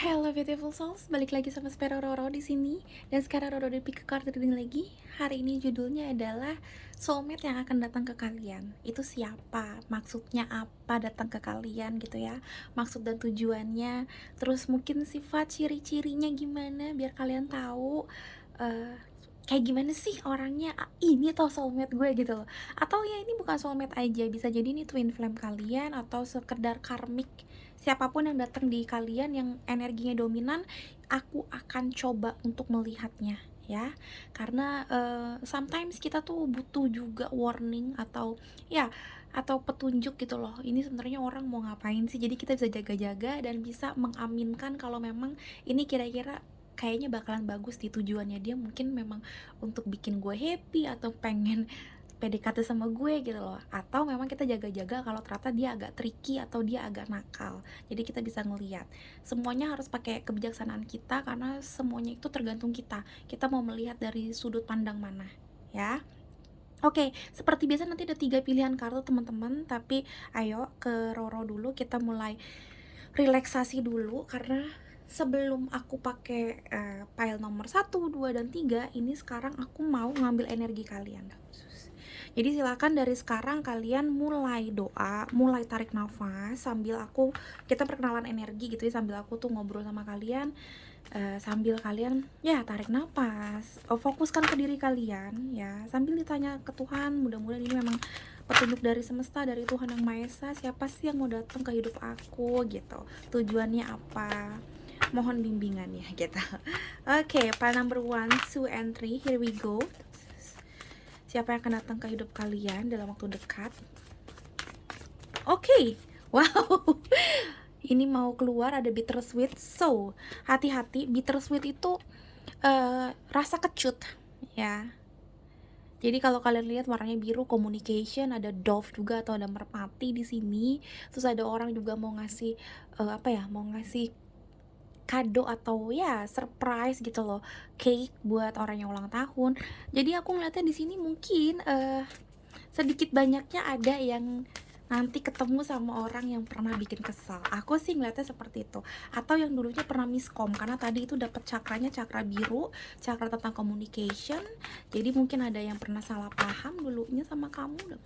Hello beautiful souls, balik lagi sama Spero Roro di sini. Dan sekarang Roro di pick a card reading lagi. Hari ini judulnya adalah soulmate yang akan datang ke kalian. Itu siapa? Maksudnya apa datang ke kalian gitu ya? Maksud dan tujuannya. Terus mungkin sifat ciri-cirinya gimana biar kalian tahu eh, kayak gimana sih orangnya. Ini toh soulmate gue gitu loh. Atau ya ini bukan soulmate aja, bisa jadi ini twin flame kalian atau sekedar karmik. Siapapun yang datang di kalian yang energinya dominan, aku akan coba untuk melihatnya ya. Karena sometimes kita tuh butuh juga warning atau ya atau petunjuk gitu loh. Ini sebenarnya orang mau ngapain sih? Jadi kita bisa jaga-jaga dan bisa mengaminkan kalau memang ini kira-kira kayaknya bakalan bagus di tujuannya dia, mungkin memang untuk bikin gue happy atau pengen PDKT sama gue gitu loh, atau memang kita jaga-jaga kalau ternyata dia agak tricky atau dia agak nakal. Jadi kita bisa ngelihat, semuanya harus pakai kebijaksanaan kita karena semuanya itu tergantung kita mau melihat dari sudut pandang mana ya. Oke, seperti biasa nanti ada 3 pilihan kartu teman-teman, tapi ayo ke Roro dulu, kita mulai relaksasi dulu karena sebelum aku pakai file nomor 1, 2, dan 3 ini, sekarang aku mau ngambil energi kalian. Jadi silakan dari sekarang kalian mulai doa, mulai tarik nafas sambil kita perkenalan energi gitu ya, sambil aku tuh ngobrol sama kalian, sambil kalian ya tarik nafas, fokuskan ke diri kalian ya, sambil ditanya ke Tuhan. Mudah-mudahan ini memang petunjuk dari semesta, dari Tuhan Yang Maha Esa. Siapa sih yang mau datang ke hidup aku gitu, tujuannya apa, mohon bimbingannya gitu. Oke, file number 1, 2, and 3, here we go. Siapa yang akan datang ke hidup kalian dalam waktu dekat? Oke, wow. Ini mau keluar ada bittersweet. So, hati-hati, bittersweet itu rasa kecut ya. Jadi kalau kalian lihat warnanya biru, communication, ada dove juga atau ada merpati di sini. Terus ada orang juga mau ngasih mau ngasih kado atau ya surprise gitu loh, cake buat orang yang ulang tahun. Jadi aku ngeliatnya di sini mungkin sedikit banyaknya ada yang nanti ketemu sama orang yang pernah bikin kesal. Aku sih ngeliatnya seperti itu. Atau yang dulunya pernah miskom, karena tadi itu dapat cakranya cakra biru, cakra tentang communication. Jadi mungkin ada yang pernah salah paham dulunya sama kamu.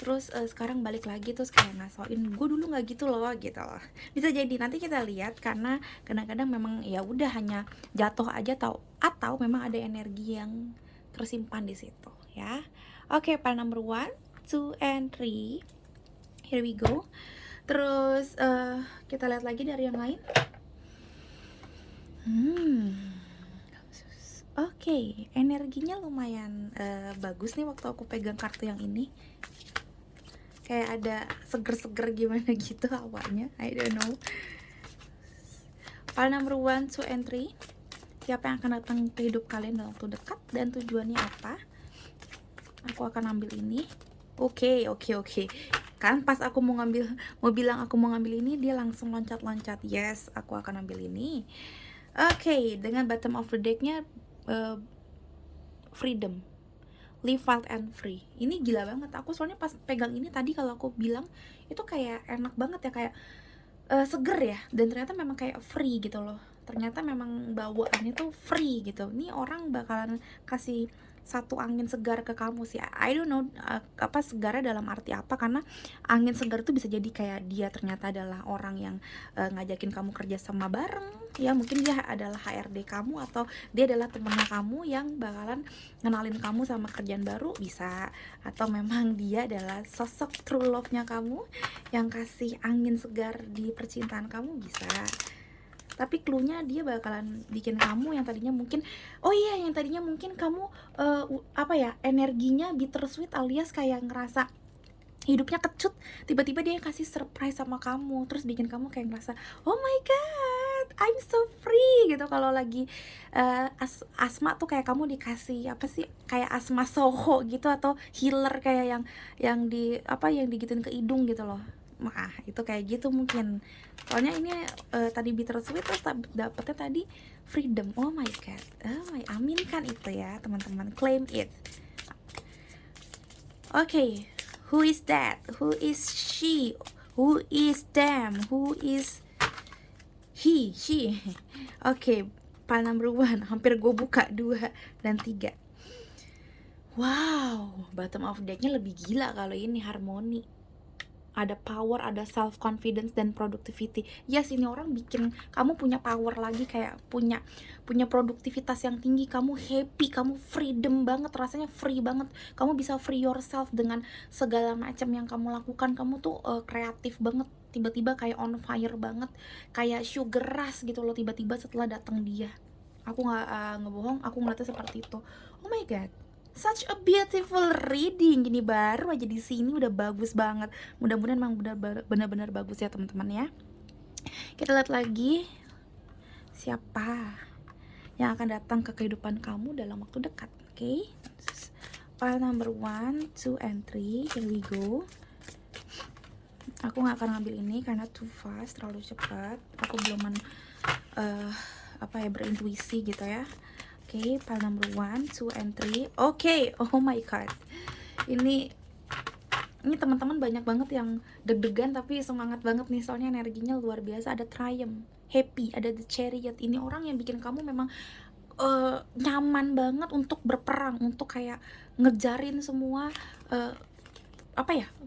Terus sekarang balik lagi terus kayak ngasoin, gue dulu nggak gitu loh gitu loh. Bisa jadi nanti kita lihat, karena kadang-kadang memang ya udah hanya jatuh aja, atau memang ada energi yang tersimpan di situ ya. Oke, file number 1, 2, and 3, here we go. Terus kita lihat lagi dari yang lain. Oke, energinya lumayan bagus nih waktu aku pegang kartu yang ini. Kayak ada seger-seger gimana gitu awalnya, I don't know. File number 1, 2, and 3, siapa yang akan datang ke hidup kalian dalam waktu dekat dan tujuannya apa? Aku akan ambil ini. Oke. Kan pas aku mau bilang aku mau ngambil ini, dia langsung loncat-loncat. Yes, aku akan ambil ini. Oke, dengan bottom of the decknya freedom, live wild and free. Ini gila banget. Aku soalnya pas pegang ini tadi, kalau aku bilang itu kayak enak banget ya, kayak seger ya, dan ternyata memang kayak free gitu loh. Ternyata memang bawaannya tuh free gitu. Nih orang bakalan kasih satu angin segar ke kamu sih. I don't know apa segarnya dalam arti apa, karena angin segar tuh bisa jadi kayak dia ternyata adalah orang yang ngajakin kamu kerja sama bareng ya. Mungkin dia adalah HRD kamu, atau dia adalah temennya kamu yang bakalan ngenalin kamu sama kerjaan baru, bisa. Atau memang dia adalah sosok true love-nya kamu yang kasih angin segar di percintaan kamu, bisa. Tapi clue-nya dia bakalan bikin kamu yang tadinya mungkin kamu energinya bittersweet, alias kayak ngerasa hidupnya kecut, tiba-tiba dia kasih surprise sama kamu, terus bikin kamu kayak ngerasa oh my god, I'm so free gitu. Kalau lagi asma tuh kayak kamu dikasih apa sih, kayak asma soho gitu, atau healer kayak yang digituin ke hidung gitu loh. Itu kayak gitu mungkin. Soalnya ini tadi bittersweet, terus dapetnya tadi freedom. Oh my god, aminkan itu ya teman-teman, claim it. Okay, who is that? Who is she? Who is them? Who is he, she. Oke, pile number 1. Hampir gue buka 2 dan 3. Wow, bottom of decknya lebih gila kalau ini, harmoni. Ada power, ada self confidence dan productivity. Yes, ini orang bikin kamu punya power lagi, kayak punya produktivitas yang tinggi, kamu happy, kamu freedom banget, rasanya free banget. Kamu bisa free yourself dengan segala macam yang kamu lakukan. Kamu tuh kreatif banget, tiba-tiba kayak on fire banget, kayak sugar rush gitu loh tiba-tiba setelah datang dia. Aku nggak ngebohong, aku ngeliatnya seperti itu. Oh my god, such a beautiful reading. Ini baru aja di sini udah bagus banget. Mudah-mudahan memang benar-benar bagus ya teman-teman ya. Kita lihat lagi siapa yang akan datang ke kehidupan kamu dalam waktu dekat. Oke, pile number 1, 2, and 3. Here we go. Aku nggak akan ngambil ini karena too fast, terlalu cepat. Aku belum berintuisi gitu ya. Oke, pile number 1, 2, and 3. Oke, oh my god. Ini teman-teman banyak banget yang deg-degan tapi semangat banget nih, soalnya energinya luar biasa. Ada triumph, happy, ada the chariot. Ini orang yang bikin kamu memang nyaman banget untuk berperang, untuk kayak ngejarin semua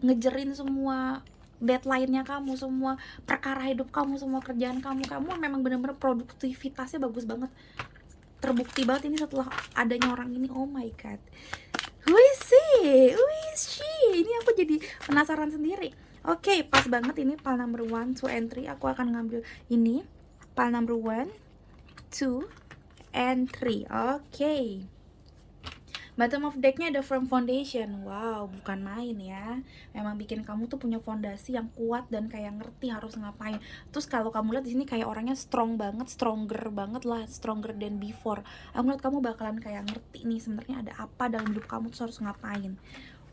ngejarin semua deadline-nya kamu, semua perkara hidup kamu, semua kerjaan kamu. Kamu memang benar-benar produktivitasnya bagus banget. Terbukti banget ini setelah adanya orang ini. Oh my god, who is he? Who is she? Ini aku jadi penasaran sendiri. Oke, pas banget ini pile number 1, 2, and 3. Aku akan ngambil ini, pile number 1, 2, and 3. Oke, bottom of decknya ada firm foundation. Wow, bukan main ya. Memang bikin kamu tuh punya fondasi yang kuat dan kayak ngerti harus ngapain. Terus kalau kamu lihat di sini kayak orangnya strong banget, stronger banget lah, stronger than before. Aku lihat kamu bakalan kayak ngerti nih sebenarnya ada apa dalam hidup kamu tuh harus ngapain.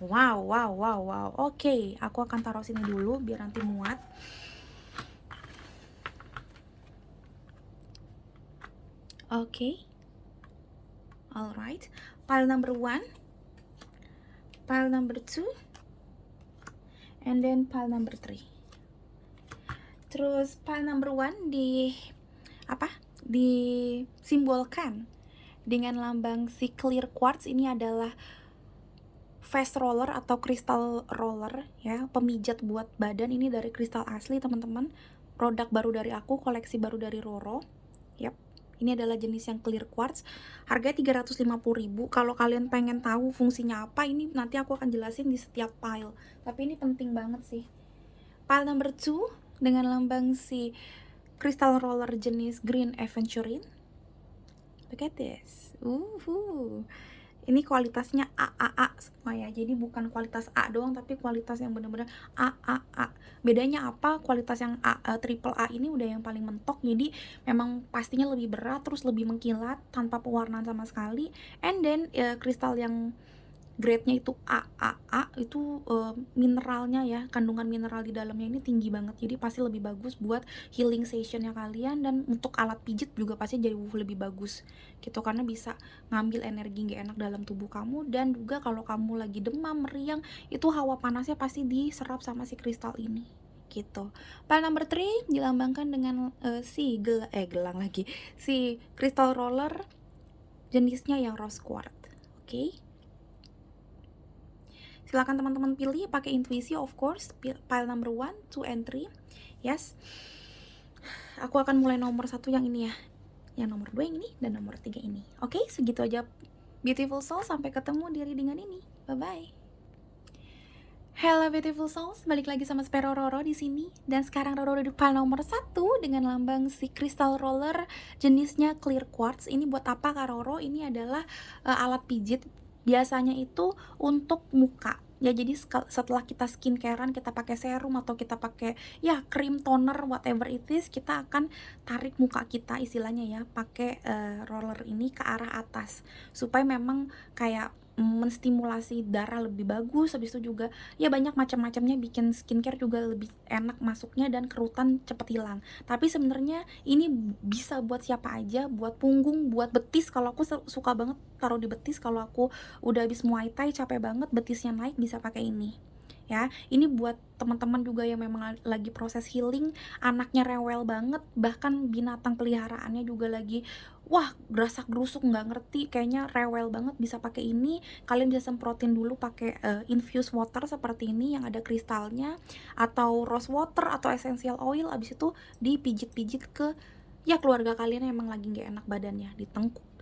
Wow, wow, wow, wow. Oke, aku akan taruh sini dulu biar nanti muat. Oke. Alright, pile number 1, pile number 2, and then pile number 3. Terus pile number 1 disimbolkan dengan lambang si clear quartz. Ini adalah face roller atau crystal roller ya, pemijat buat badan. Ini dari kristal asli teman-teman, produk baru dari aku, koleksi baru dari Roro. Yap, ini adalah jenis yang clear quartz. Harganya 350.000. Kalau kalian pengen tahu fungsinya apa, ini nanti aku akan jelasin di setiap pile. Tapi ini penting banget sih. Pile number 2 dengan lambang si crystal roller jenis green aventurine. Look at this. Ini kualitasnya AAA semua ya. Jadi bukan kualitas A doang, tapi kualitas yang bener-bener AAA. Bedanya apa? Kualitas yang triple A ini udah yang paling mentok. Jadi memang pastinya lebih berat, terus lebih mengkilat tanpa pewarnaan sama sekali. And then kristal yang grade-nya itu AAA itu mineralnya ya, kandungan mineral di dalamnya ini tinggi banget. Jadi pasti lebih bagus buat healing sessionnya kalian, dan untuk alat pijit juga pasti jadi lebih bagus gitu, karena bisa ngambil energi gak enak dalam tubuh kamu. Dan juga kalau kamu lagi demam, meriang, itu hawa panasnya pasti diserap sama si kristal ini gitu. Pile number 3 dilambangkan dengan si crystal roller jenisnya yang rose quartz. Oke. Silakan teman-teman pilih pakai intuisi, of course. Pile number 1, 2, and 3. Yes. Aku akan mulai nomor 1 yang ini ya. Yang nomor 2 yang ini dan nomor 3 ini. Oke, segitu aja beautiful soul. Sampai ketemu di readingan ini. Bye bye. Hello beautiful souls, balik lagi sama Spero Roro di sini. Dan sekarang Roro di pile nomor 1 dengan lambang si crystal roller jenisnya clear quartz. Ini buat apa Kak Roro? Ini adalah alat pijit. Biasanya itu untuk muka ya, jadi setelah kita skincarean, kita pakai serum atau kita pakai ya krim, toner, whatever it is, kita akan tarik muka kita istilahnya ya, pakai roller ini ke arah atas supaya memang kayak menstimulasi darah lebih bagus. Habis itu juga ya banyak macam-macamnya, bikin skincare juga lebih enak masuknya dan kerutan cepet hilang. Tapi sebenarnya ini bisa buat siapa aja, buat punggung, buat betis. Kalau aku suka banget taruh di betis, kalau aku udah habis Muay Thai capek banget, betisnya naik, bisa pakai ini ya. Ini buat teman-teman juga yang memang lagi proses healing, anaknya rewel banget, bahkan binatang peliharaannya juga lagi wah gerasak-gerusuk nggak ngerti, kayaknya rewel banget, bisa pakai ini. Kalian bisa semprotin dulu pakai infused water seperti ini yang ada kristalnya, atau rose water atau essential oil, abis itu dipijit-pijit ke ya keluarga kalian yang emang lagi nggak enak badannya,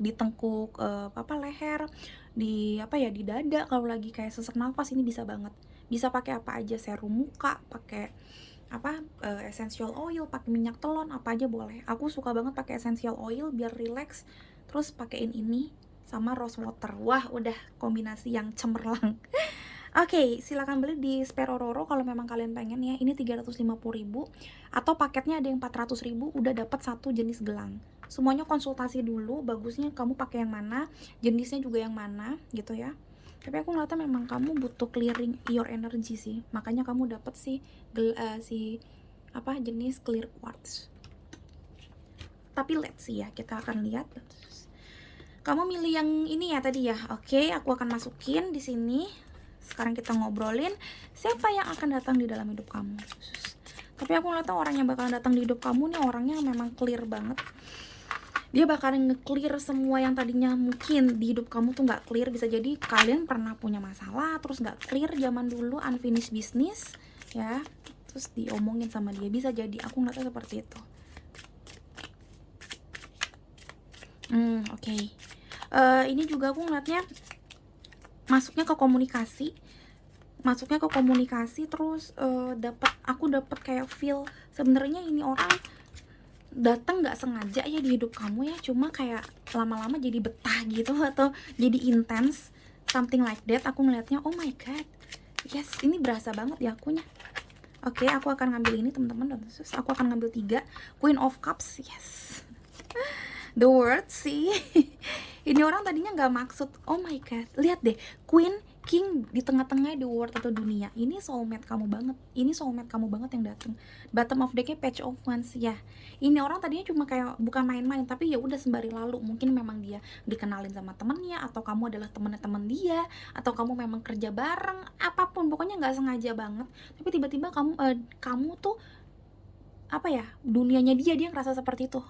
ditengkuk apa leher, di apa ya, di dada kalau lagi kayak sesak nafas. Ini bisa banget, bisa pakai apa aja, serum muka, pakai apa essential oil, pakai minyak telon, apa aja boleh. Aku suka banget pakai essential oil biar relax, terus pakein ini sama rose water. Wah udah kombinasi yang cemerlang. Oke, silakan beli di Sperororo kalau memang kalian pengen ya. Ini 350.000 atau paketnya ada yang 400.000 udah dapat satu jenis gelang. Semuanya konsultasi dulu, bagusnya kamu pakai yang mana, jenisnya juga yang mana gitu ya. Tapi aku ngeliatnya memang kamu butuh clearing your energy sih. Makanya kamu dapat si apa jenis clear quartz. Tapi let's see ya, kita akan lihat. Kamu milih yang ini ya tadi ya. Oke, aku akan masukin di sini. Sekarang kita ngobrolin siapa yang akan datang di dalam hidup kamu. Tapi aku ngeliatnya orang yang bakalan datang di hidup kamu nih orangnya memang clear banget. Dia bakalan nge-clear semua yang tadinya mungkin di hidup kamu tuh nggak clear. Bisa jadi kalian pernah punya masalah terus nggak clear zaman dulu, unfinished business ya, terus diomongin sama dia. Bisa jadi, aku ngeliatnya seperti itu. Oke. Ini juga aku ngeliatnya masuknya ke komunikasi, terus aku dapat kayak feel sebenarnya ini orang datang nggak sengaja ya di hidup kamu ya, cuma kayak lama-lama jadi betah gitu atau jadi intens, something like that. Aku ngeliatnya oh my god, yes, ini berasa banget ya akunya. Oke, aku akan ngambil ini teman-teman, dan terus aku akan ngambil 3 Queen of Cups. Yes, the word sih. Ini orang tadinya nggak maksud. Oh my god, lihat deh, Queen, King di tengah-tengah di world atau dunia. Ini soulmate kamu banget. Ini soulmate kamu banget yang datang. Bottom of decknya Page of Wands ya. Ini orang tadinya cuma kayak bukan main-main, tapi ya udah sembari lalu. Mungkin memang dia dikenalin sama temennya, atau kamu adalah temen-temen dia, atau kamu memang kerja bareng, apapun. Pokoknya nggak sengaja banget. Tapi tiba-tiba kamu tuh apa ya, dunianya dia ngerasa seperti itu.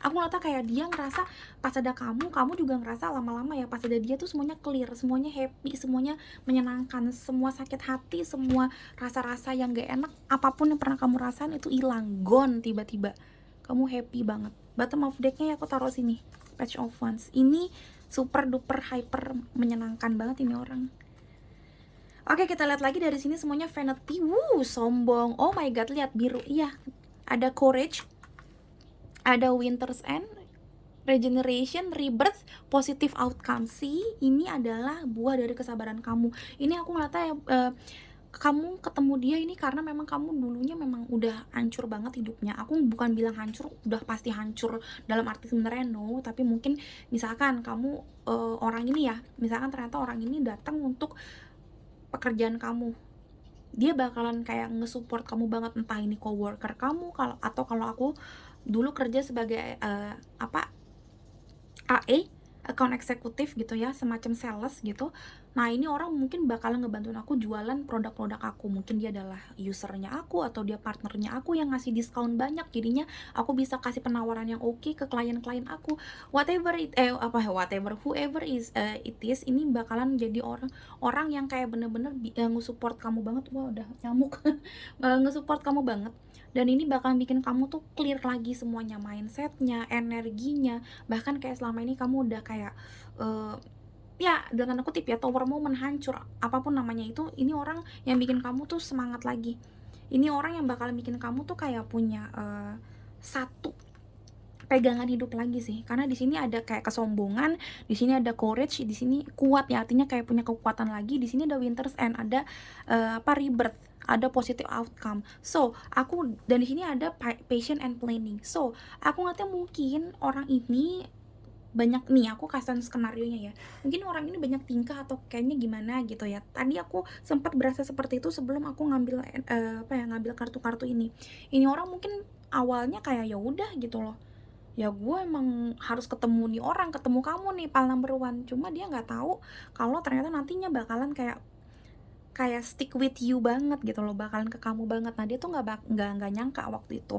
Aku ngeliatnya kayak dia ngerasa pas ada kamu juga ngerasa lama-lama ya pas ada dia tuh semuanya clear, semuanya happy, semuanya menyenangkan, semua sakit hati, semua rasa-rasa yang gak enak, apapun yang pernah kamu rasain itu hilang, gone tiba-tiba. Kamu happy banget. Bottom of decknya ya aku taruh sini, Page of Wands. Ini super duper hyper menyenangkan banget ini orang. Oke, kita lihat lagi dari sini semuanya vanity. Sombong. Oh my god, lihat biru. Iya, ada courage, ada winter's end, regeneration, rebirth, positive outcome. Sih, ini adalah buah dari kesabaran kamu. Ini aku ngeliatnya kamu ketemu dia ini karena memang kamu dulunya memang udah hancur banget hidupnya. Aku bukan bilang hancur, udah pasti hancur dalam arti sebenarnya no, tapi mungkin misalkan kamu orang ini ya, misalkan ternyata orang ini datang untuk pekerjaan kamu, dia bakalan kayak nge-support kamu banget, entah ini coworker kamu, kalau aku dulu kerja sebagai AE, account eksekutif gitu ya, semacam sales gitu. Nah ini orang mungkin bakalan ngebantuin aku jualan produk-produk aku. Mungkin dia adalah usernya aku atau dia partnernya aku yang ngasih diskon banyak, jadinya aku bisa kasih penawaran yang oke ke klien-klien aku. Whoever it is, ini bakalan jadi orang yang kayak bener-bener nge-support kamu banget. Wah udah nyamuk. Nge-support kamu banget. Dan ini bakalan bikin kamu tuh clear lagi semuanya, mindsetnya, energinya. Bahkan kayak selama ini kamu udah kayak ya dengan kutip ya, tower moment, hancur, apapun namanya itu. Ini orang yang bikin kamu tuh semangat lagi. Ini orang yang bakalan bikin kamu tuh kayak punya satu pegangan hidup lagi sih, karena di sini ada kayak kesombongan, di sini ada courage, di sini kuat ya, artinya kayak punya kekuatan lagi. Di sini ada winter's end, ada rebirth, ada positive outcome. So aku, dan di sini ada patient and planning. So aku ngeliatnya mungkin orang ini banyak nih, aku kasih skenario nya ya, mungkin orang ini banyak tingkah atau kayaknya gimana gitu ya. Tadi aku sempat berasa seperti itu sebelum aku ngambil ngambil kartu-kartu ini. Ini orang mungkin awalnya kayak ya udah gitu loh, ya gue emang harus ketemu nih orang, ketemu kamu nih pal number one. Cuma dia nggak tahu kalau ternyata nantinya bakalan kayak kayak stick with you banget gitu loh, bakalan ke kamu banget. Nah dia tuh nggak nyangka waktu itu,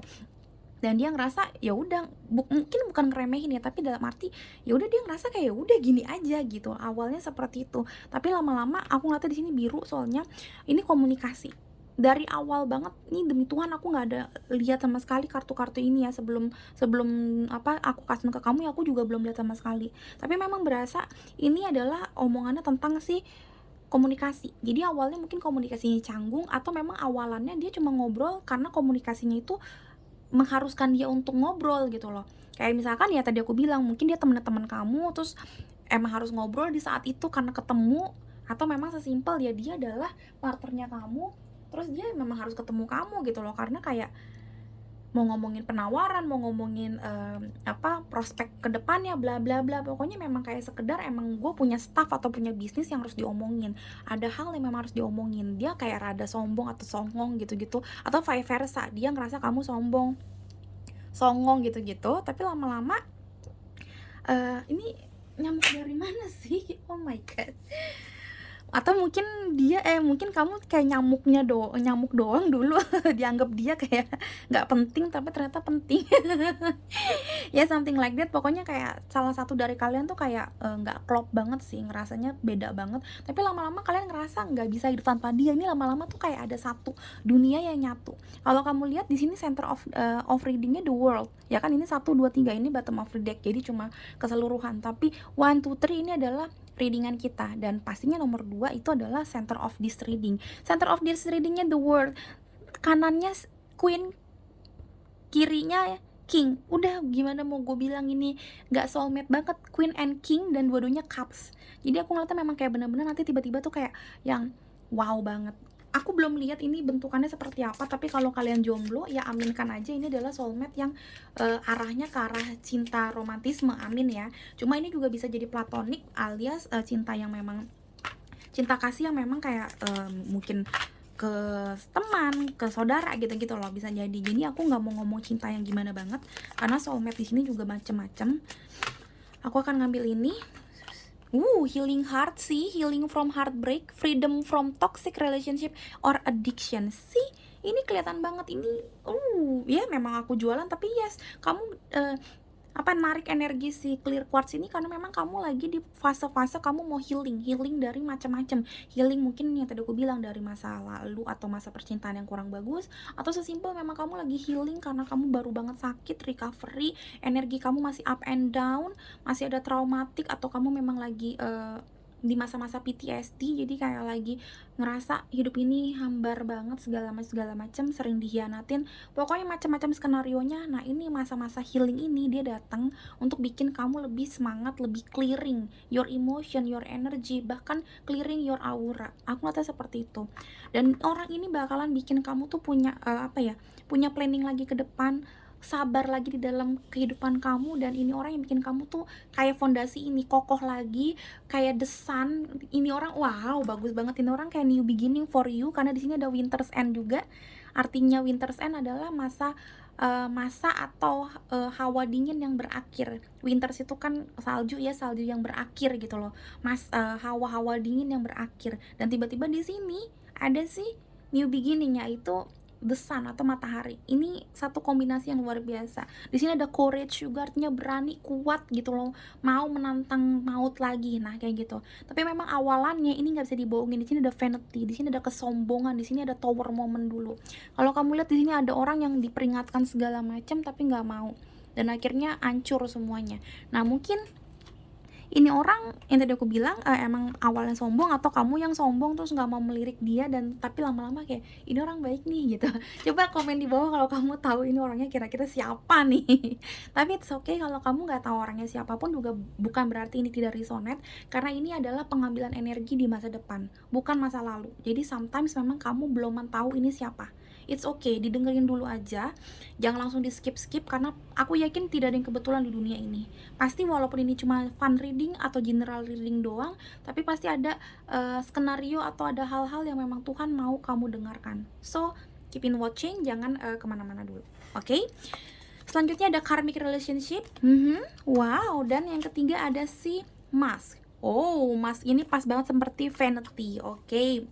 dan dia ngerasa ya udah, mungkin bukan ngeremehin ya, tapi dalam arti ya udah dia ngerasa kayak ya udah gini aja gitu. Awalnya seperti itu, tapi lama-lama aku ngeliatnya di sini biru, soalnya ini komunikasi. Dari awal banget nih, demi Tuhan aku nggak ada lihat sama sekali kartu-kartu ini ya, sebelum sebelum apa aku kasih ke kamu ya, aku juga belum lihat sama sekali. Tapi memang berasa ini adalah omongannya tentang si komunikasi. Jadi awalnya mungkin komunikasinya canggung, atau memang awalannya dia cuma ngobrol karena komunikasinya itu mengharuskan dia untuk ngobrol gitu loh. Kayak misalkan ya tadi aku bilang, mungkin dia temen-temen kamu, terus emang harus ngobrol di saat itu karena ketemu, atau memang sesimpel ya dia adalah partnernya kamu, terus dia memang harus ketemu kamu gitu loh, karena kayak mau ngomongin penawaran, mau ngomongin prospek kedepannya, bla bla bla. Pokoknya memang kayak sekedar emang gue punya staff atau punya bisnis yang harus diomongin. Ada hal yang memang harus diomongin. Dia kayak rada sombong atau songong gitu-gitu, atau vice versa, dia ngerasa kamu songong gitu-gitu. Tapi lama-lama ini nyamuk dari mana sih? Oh my god. Atau mungkin dia mungkin kamu kayak nyamuk doang dulu dianggap dia kayak nggak penting, tapi ternyata penting. Ya something like that. Pokoknya kayak salah satu dari kalian tuh kayak nggak klop banget sih, ngerasanya beda banget. Tapi lama-lama kalian ngerasa nggak bisa hidup tanpa dia. Ini lama-lama tuh kayak ada satu dunia yang nyatu. Kalau kamu lihat di sini center of readingnya the world, ya kan, ini 1 2 3 ini bottom of the deck, jadi cuma keseluruhan. Tapi 1 2 3 ini adalah readingan kita, dan pastinya nomor 2 itu adalah center of this reading. Center of this readingnya the world, kanannya queen, kirinya king. Udah gimana mau gue bilang, ini nggak soulmate banget, queen and king, dan dua-duanya cups. Jadi aku ngeliatnya memang kayak bener-bener nanti tiba-tiba tuh kayak yang wow banget. Aku belum lihat ini bentukannya seperti apa, tapi kalau kalian jomblo ya aminkan aja, ini adalah soulmate yang arahnya ke arah cinta romantisme, amin ya. Cuma ini juga bisa jadi platonik, alias cinta yang memang cinta kasih yang memang kayak mungkin ke teman, ke saudara gitu-gitu loh, bisa jadi. Jadi aku nggak mau ngomong cinta yang gimana banget, karena soulmate di sini juga macem-macem. Aku akan ngambil ini. Healing heart sih, healing from heartbreak, freedom from toxic relationship or addiction. Sih, ini kelihatan banget ini. Ya memang aku jualan, tapi yes, kamu narik energi si clear quartz ini karena memang kamu lagi di fase-fase kamu mau healing dari macam-macam. Healing mungkin yang tadi aku bilang dari masa lalu atau masa percintaan yang kurang bagus, atau sesimpel memang kamu lagi healing karena kamu baru banget sakit, recovery, energi kamu masih up and down, masih ada traumatik, atau kamu memang lagi di masa-masa PTSD, jadi kayak lagi ngerasa hidup ini hambar banget, segala macam, sering dikhianatin, pokoknya macam-macam skenarionya. Nah ini masa-masa healing ini dia datang untuk bikin kamu lebih semangat, lebih clearing your emotion, your energy, bahkan clearing your aura. Aku ngeliatnya seperti itu. Dan orang ini bakalan bikin kamu tuh punya punya planning lagi ke depan, sabar lagi di dalam kehidupan kamu. Dan ini orang yang bikin kamu tuh kayak fondasi ini kokoh lagi, kayak the sun. Ini orang wow bagus banget, ini orang kayak new beginning for you, karena di sini ada winter's end juga. Artinya winter's end adalah masa atau hawa dingin yang berakhir. Winters itu kan salju ya, salju yang berakhir gitu loh, hawa-hawa dingin yang berakhir. Dan tiba-tiba di sini ada sih new beginning, yaitu the sun atau matahari. Ini satu kombinasi yang luar biasa. Di sini ada courage juga, artinya berani, kuat gitu loh, mau menantang maut lagi. Nah kayak gitu. Tapi memang awalannya ini nggak bisa dibohongin. Di sini ada vanity, di sini ada kesombongan, di sini ada tower moment dulu. Kalau kamu lihat di sini ada orang yang diperingatkan segala macam tapi nggak mau, dan akhirnya hancur semuanya. Nah mungkin ini orang yang tadi aku bilang emang awalnya sombong, atau kamu yang sombong terus nggak mau melirik dia, dan tapi lama-lama kayak ini orang baik nih gitu. Coba komen di bawah kalau kamu tahu ini orangnya kira-kira siapa nih. Tapi it's okay kalau kamu nggak tahu orangnya siapapun juga, bukan berarti ini tidak resonate, karena ini adalah pengambilan energi di masa depan, bukan masa lalu. Jadi sometimes memang kamu belum tahu ini siapa. It's okay, didengerin dulu aja, jangan langsung di skip, karena aku yakin tidak ada yang kebetulan di dunia ini. Pasti walaupun ini cuma fun reading atau general reading doang, tapi pasti ada skenario atau ada hal-hal yang memang Tuhan mau kamu dengarkan. So keep in watching, jangan kemana-mana dulu. Oke? Selanjutnya ada karmic relationship. Wow, dan yang ketiga ada si mask. Mask ini pas banget seperti vanity. Oke.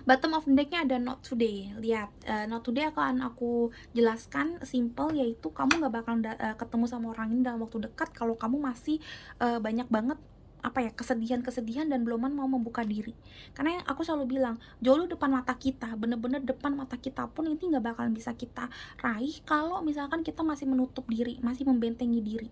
Bottom of the deck-nya ada not today. Lihat, not today akan aku jelaskan simple, yaitu kamu nggak bakal ketemu sama orang ini dalam waktu dekat kalau kamu masih banyak banget apa ya, kesedihan-kesedihan dan belum mau membuka diri. Karena yang aku selalu bilang, jauh depan mata kita, bener-bener depan mata kita pun ini nggak bakalan bisa kita raih kalau misalkan kita masih menutup diri, masih membentengi diri.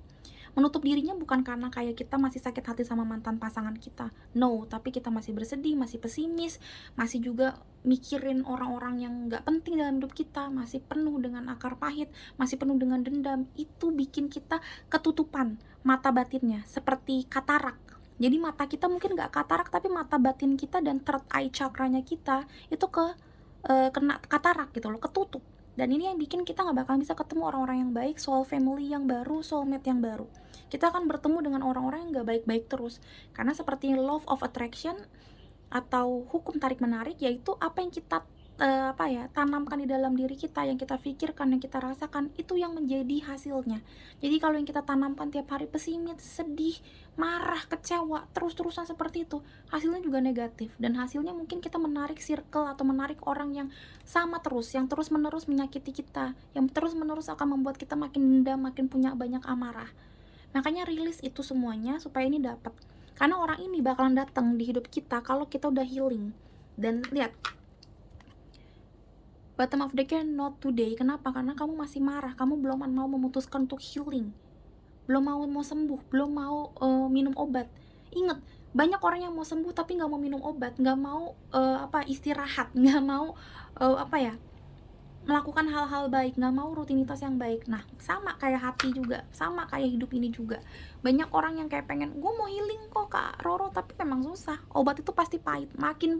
Menutup dirinya bukan karena kayak kita masih sakit hati sama mantan pasangan kita, no, tapi kita masih bersedih, masih pesimis, masih juga mikirin orang-orang yang nggak penting dalam hidup kita, masih penuh dengan akar pahit, masih penuh dengan dendam. Itu bikin kita ketutupan mata batinnya, seperti katarak. Jadi mata kita mungkin nggak katarak, tapi mata batin kita dan third eye chakranya kita itu kena katarak gitu loh, ketutup. Dan ini yang bikin kita nggak bakal bisa ketemu orang-orang yang baik, soul family yang baru, soulmate yang baru. Kita akan bertemu dengan orang-orang yang nggak baik-baik terus. Karena seperti law of attraction atau hukum tarik menarik, yaitu apa yang kita tanamkan di dalam diri kita, yang kita pikirkan, yang kita rasakan, itu yang menjadi hasilnya. Jadi kalau yang kita tanamkan tiap hari pesimis, sedih, marah, kecewa, terus-terusan seperti itu, hasilnya juga negatif. Dan hasilnya mungkin kita menarik circle atau menarik orang yang sama terus, yang terus-menerus menyakiti kita, yang terus-menerus akan membuat kita makin dendam, makin punya banyak amarah. Makanya rilis itu semuanya supaya ini dapat. Karena orang ini bakalan datang di hidup kita kalau kita udah healing. Dan lihat, bottom of the deck not today. Kenapa? Karena kamu masih marah, kamu belum mau memutuskan untuk healing, belum mau sembuh, belum mau minum obat. Ingat, banyak orang yang mau sembuh tapi nggak mau minum obat, nggak mau istirahat, nggak mau melakukan hal-hal baik, nggak mau rutinitas yang baik. Nah, sama kayak hati juga, sama kayak hidup ini juga. Banyak orang yang kayak pengen, gue mau healing kok Kak Roro, tapi memang susah. Obat itu pasti pahit, makin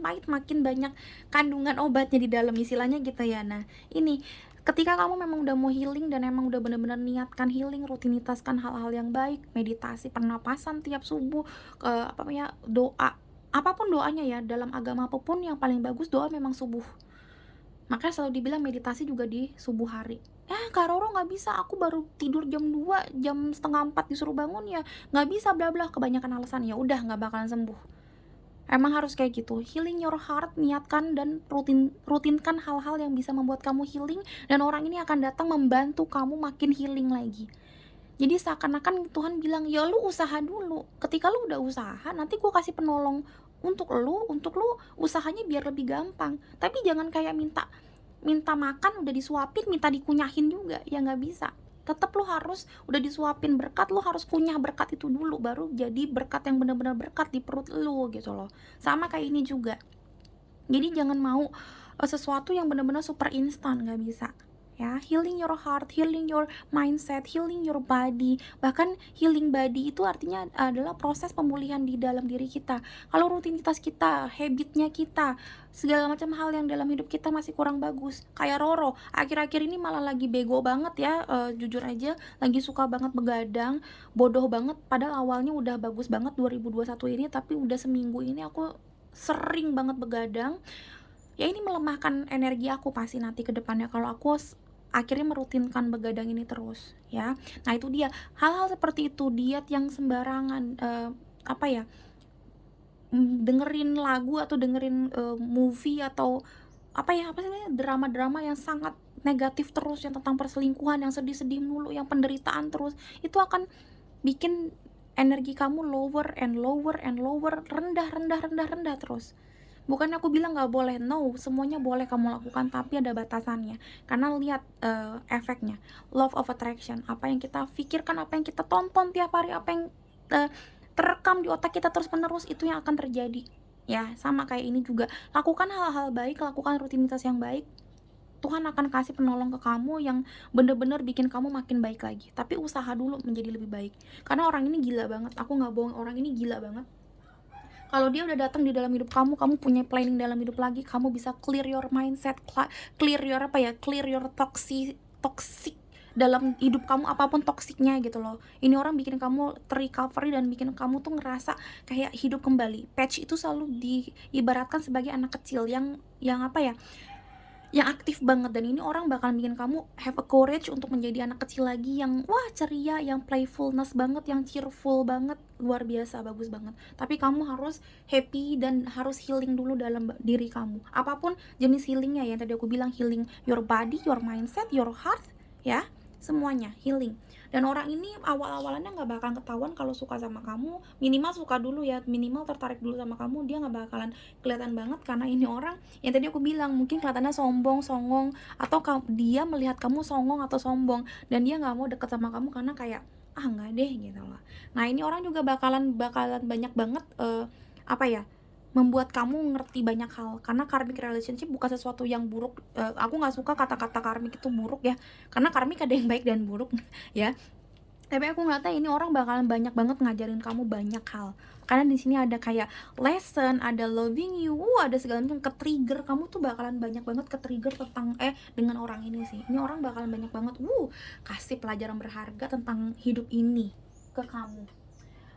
banyak kandungan obatnya di dalam, istilahnya gitu ya. Nah, ini ketika kamu memang udah mau healing dan emang udah bener-bener niatkan healing, rutinitaskan hal-hal yang baik, meditasi, pernapasan tiap subuh, doa, apapun doanya ya, dalam agama apapun yang paling bagus doa memang subuh. Makanya selalu dibilang meditasi juga di subuh hari. Kak Roro nggak bisa, aku baru tidur jam 2, jam setengah 4 disuruh bangun ya nggak bisa, bla bla, kebanyakan alasan. Ya udah, nggak bakalan sembuh. Emang harus kayak gitu, healing your heart, niatkan dan rutinkan hal-hal yang bisa membuat kamu healing, dan orang ini akan datang membantu kamu makin healing lagi. Jadi seakan-akan Tuhan bilang, ya lu usaha dulu, ketika lu udah usaha nanti gue kasih penolong untuk lu usahanya biar lebih gampang. Tapi jangan kayak minta makan udah disuapin, minta dikunyahin juga, ya nggak bisa. Tetap lu harus udah disuapin berkat, lu harus kunyah berkat itu dulu, baru jadi berkat yang benar-benar berkat di perut lu gitu loh. Sama kayak ini juga. Jadi jangan mau sesuatu yang benar-benar super instan, nggak bisa. Ya, healing your heart, healing your mindset, healing your body. Bahkan healing body itu artinya adalah proses pemulihan di dalam diri kita. Kalau rutinitas kita, habitnya kita, segala macam hal yang dalam hidup kita masih kurang bagus, kayak Roro akhir-akhir ini malah lagi bego banget ya, jujur aja, lagi suka banget begadang, bodoh banget. Padahal awalnya udah bagus banget 2021 ini, tapi udah seminggu ini aku sering banget begadang. Ya ini melemahkan energi aku pasti nanti ke depannya kalau aku akhirnya merutinkan begadang ini terus ya. Nah itu dia, hal-hal seperti itu, diet yang sembarangan, dengerin lagu atau dengerin movie atau apa sih namanya, drama-drama yang sangat negatif terus, yang tentang perselingkuhan, yang sedih-sedih mulu, yang penderitaan terus, itu akan bikin energi kamu lower and lower and lower, rendah terus. Bukan aku bilang nggak boleh, no, semuanya boleh kamu lakukan, tapi ada batasannya. Karena lihat efeknya, love of attraction, apa yang kita pikirkan, apa yang kita tonton tiap hari, apa yang terekam di otak kita terus menerus, itu yang akan terjadi. Ya sama kayak ini juga, lakukan hal-hal baik, lakukan rutinitas yang baik, Tuhan akan kasih penolong ke kamu yang bener-bener bikin kamu makin baik lagi. Tapi usaha dulu menjadi lebih baik. Karena orang ini gila banget, aku nggak bohong, orang ini gila banget. Kalau dia udah datang di dalam hidup kamu punya planning dalam hidup lagi, kamu bisa clear your mindset, clear your toxic dalam hidup kamu, apapun toksiknya gitu loh. Ini orang bikin kamu terrecovery dan bikin kamu tuh ngerasa kayak hidup kembali. Patch itu selalu diibaratkan sebagai anak kecil yang yang aktif banget, dan ini orang bakal bikin kamu have a courage untuk menjadi anak kecil lagi yang wah ceria, yang playfulness banget, yang cheerful banget, luar biasa bagus banget. Tapi kamu harus happy dan harus healing dulu dalam diri kamu. Apapun jenis healingnya ya, yang tadi aku bilang healing your body, your mindset, your heart, ya semuanya healing. Dan orang ini awal-awalannya nggak bakalan ketahuan kalau suka sama kamu, minimal suka dulu ya, minimal tertarik dulu sama kamu, dia nggak bakalan kelihatan banget karena ini orang yang tadi aku bilang mungkin kelihatannya sombong, songong, atau dia melihat kamu songong atau sombong dan dia nggak mau deket sama kamu karena kayak ah nggak deh gitu loh. Nah ini orang juga bakalan banyak banget apa ya, membuat kamu ngerti banyak hal, karena karmic relationship bukan sesuatu yang buruk. Aku nggak suka kata-kata karmic itu buruk ya, karena karmic ada yang baik dan buruk ya. Tapi aku ngeliatnya ini orang bakalan banyak banget ngajarin kamu banyak hal, karena di sini ada kayak lesson, ada loving you, ada segala macam, ke trigger kamu tuh bakalan banyak banget ke trigger tentang dengan orang ini sih. Ini orang bakalan banyak banget kasih pelajaran berharga tentang hidup ini ke kamu.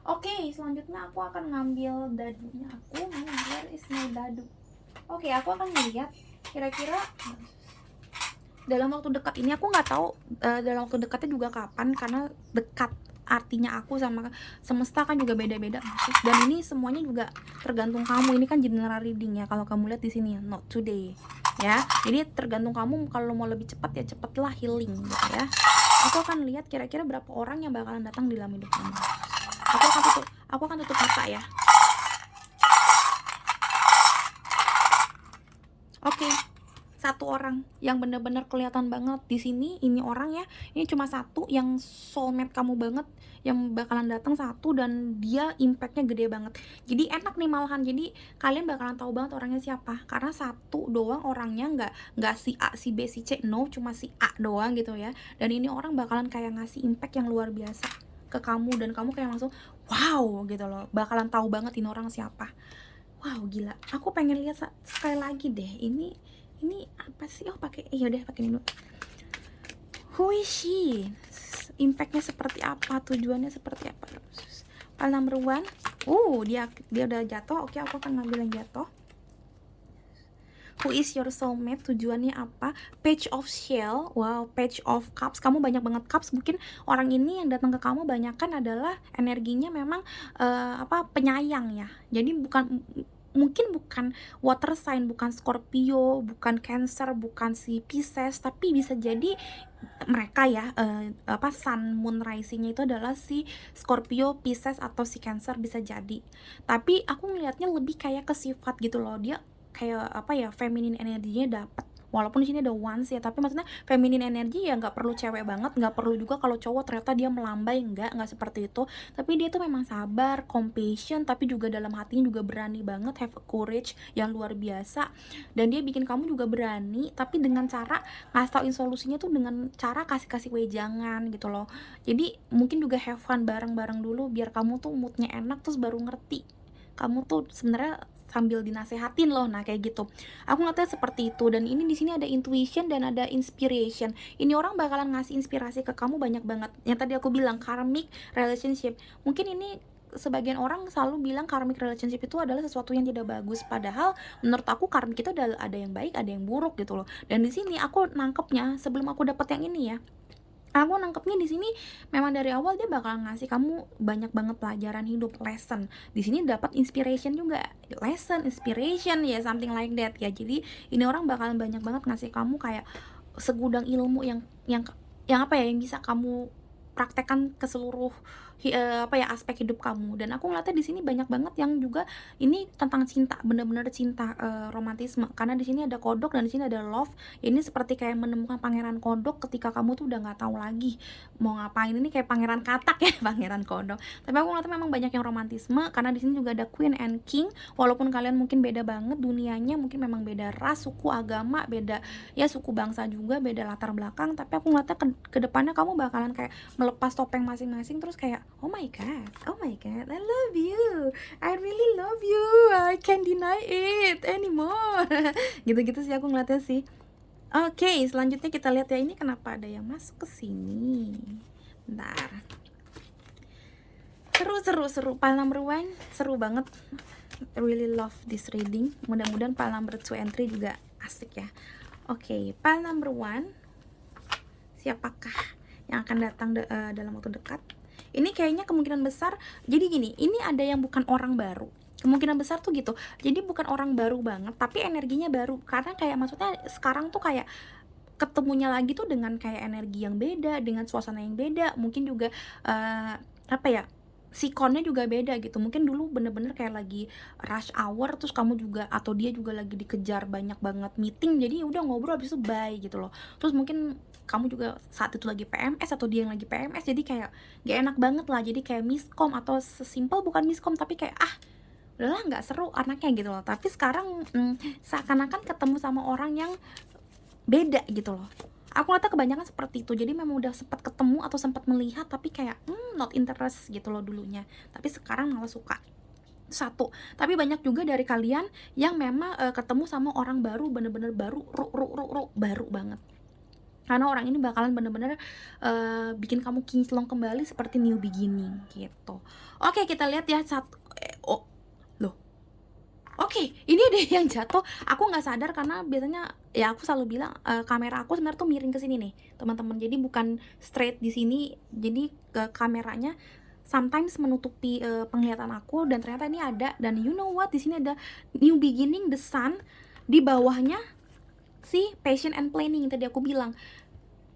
Oke, selanjutnya aku akan ngambil dadunya aku. Where is my dadu? Oke, aku akan lihat kira-kira dalam waktu dekat ini. Aku nggak tahu dalam waktu dekatnya juga kapan, karena dekat artinya aku sama semesta kan juga beda-beda. Dan ini semuanya juga tergantung kamu. Ini kan general reading ya, kalau kamu lihat di sini ya, not today ya. Jadi tergantung kamu, kalau mau lebih cepat ya cepatlah healing gitu ya. Aku akan lihat kira-kira berapa orang yang bakalan datang di dalam hidup kamu. Aku akan tutup mata ya. Oke. Satu orang yang bener-bener kelihatan banget di sini. Ini orang ya, ini cuma satu yang soulmate kamu banget, yang bakalan datang satu, dan dia impactnya gede banget. Jadi enak nih malahan. Jadi kalian bakalan tahu banget orangnya siapa, karena satu doang orangnya, nggak si A, si B, si C, no, cuma si A doang gitu ya. Dan ini orang bakalan kayak ngasih impact yang luar biasa ke kamu, dan kamu kayak langsung wow gitu loh, bakalan tahu banget ini orang siapa. Wow gila, aku pengen lihat sekali lagi deh. Ini apa sih? Oh pakai, iya udah pakai ini dulu. Who is she? Impactnya seperti apa? Tujuannya seperti apa? File number 1. Dia udah jatuh. Oke, aku akan ngambil yang jatuh. Who is your soulmate? Tujuannya apa? Page of Shell. Wow, Page of Cups. Kamu banyak banget cups. Mungkin orang ini yang datang ke kamu banyak kan adalah energinya memang penyayang ya. Jadi mungkin bukan water sign, bukan Scorpio, bukan Cancer, bukan si Pisces, tapi bisa jadi mereka ya sun moon risingnya itu adalah si Scorpio, Pisces, atau si Cancer, bisa jadi. Tapi aku ngelihatnya lebih kayak ke sifat gitu loh. Dia kayak feminine energinya dapat, walaupun di sini ada wands ya, tapi maksudnya feminine energi ya nggak perlu cewek banget, nggak perlu juga kalau cowok ternyata dia melambai, nggak seperti itu. Tapi dia tuh memang sabar, compassion, tapi juga dalam hatinya juga berani banget, have a courage yang luar biasa. Dan dia bikin kamu juga berani, tapi dengan cara ngasih tauin solusinya tuh dengan cara kasih wejangan gitu loh. Jadi mungkin juga have fun bareng-bareng dulu biar kamu tuh moodnya enak, terus baru ngerti kamu tuh sebenarnya sambil dinasehatin loh. Nah kayak gitu aku ngeliatnya seperti itu. Dan ini di sini ada intuition dan ada inspiration. Ini orang bakalan ngasih inspirasi ke kamu banyak banget. Yang tadi aku bilang karmic relationship, mungkin ini sebagian orang selalu bilang karmic relationship itu adalah sesuatu yang tidak bagus, padahal menurut aku karmic itu ada yang baik, ada yang buruk gitu loh. Dan di sini aku nangkepnya, sebelum aku dapet yang ini ya, aku nangkepnya di sini memang dari awal dia bakal ngasih kamu banyak banget pelajaran hidup, lesson. Di sini dapat inspiration juga, lesson, inspiration ya, something like that ya. Jadi ini orang bakalan banyak banget ngasih kamu kayak segudang ilmu yang apa ya, yang bisa kamu praktekkan ke seluruh aspek hidup kamu. Dan aku ngeliatnya di sini banyak banget yang juga ini tentang cinta, bener-bener cinta, romantisme, karena di sini ada kodok dan di sini ada love. Ini seperti kayak menemukan pangeran kodok ketika kamu tuh udah nggak tahu lagi mau ngapain. Ini kayak pangeran katak ya, pangeran kodok. Tapi aku ngeliatnya memang banyak yang romantisme, karena di sini juga ada queen and king. Walaupun kalian mungkin beda banget dunianya, mungkin memang beda ras, suku, agama, beda ya, suku bangsa juga, beda latar belakang. Tapi aku ngeliatnya ke depannya kamu bakalan kayak melepas topeng masing-masing, terus kayak oh my god, I love you, I really love you, I can't deny it anymore. Gitu-gitu sih aku ngeliatnya sih. Oke, selanjutnya kita lihat ya, ini kenapa ada yang masuk ke sini. Bentar. Seru pile number 1 seru banget, really love this reading. Mudah-mudahan pile number 2 and 3 juga asik ya. Oke, pile number one, siapakah yang akan datang dalam waktu dekat? Ini kayaknya kemungkinan besar, jadi gini, ini ada yang bukan orang baru. Kemungkinan besar tuh gitu. Jadi bukan orang baru banget, tapi energinya baru. Karena kayak maksudnya sekarang tuh kayak ketemunya lagi tuh dengan kayak energi yang beda, dengan suasana yang beda, mungkin juga apa ya, sikonnya juga beda gitu. Mungkin dulu bener-bener kayak lagi rush hour, terus kamu juga atau dia juga lagi dikejar banyak banget meeting, jadi ya udah ngobrol habis itu bye gitu loh. Terus mungkin kamu juga saat itu lagi PMS atau dia yang lagi PMS, jadi kayak gak enak banget lah, jadi kayak miskom atau sesimpel bukan miskom tapi kayak udahlah nggak seru anaknya gitu loh. Tapi sekarang seakan-akan ketemu sama orang yang beda gitu loh. Aku rasa kebanyakan seperti itu. Jadi memang udah sempat ketemu atau sempat melihat tapi kayak not interest gitu loh dulunya. Tapi sekarang malah suka. Satu. Tapi banyak juga dari kalian yang memang ketemu sama orang baru, bener-bener baru, baru banget. Karena orang ini bakalan bener-bener bikin kamu kinclong kembali seperti new beginning gitu. Oke, kita lihat ya loh. Oke, ini deh yang jatuh. Aku nggak sadar karena biasanya ya aku selalu bilang kamera aku sebenarnya tuh miring ke sini nih, teman-teman. Jadi bukan straight di sini. Jadi kameranya sometimes menutupi penglihatan aku, dan ternyata ini ada. Dan you know what? Di sini ada new beginning, the sun. Di bawahnya si passion and planning yang tadi aku bilang.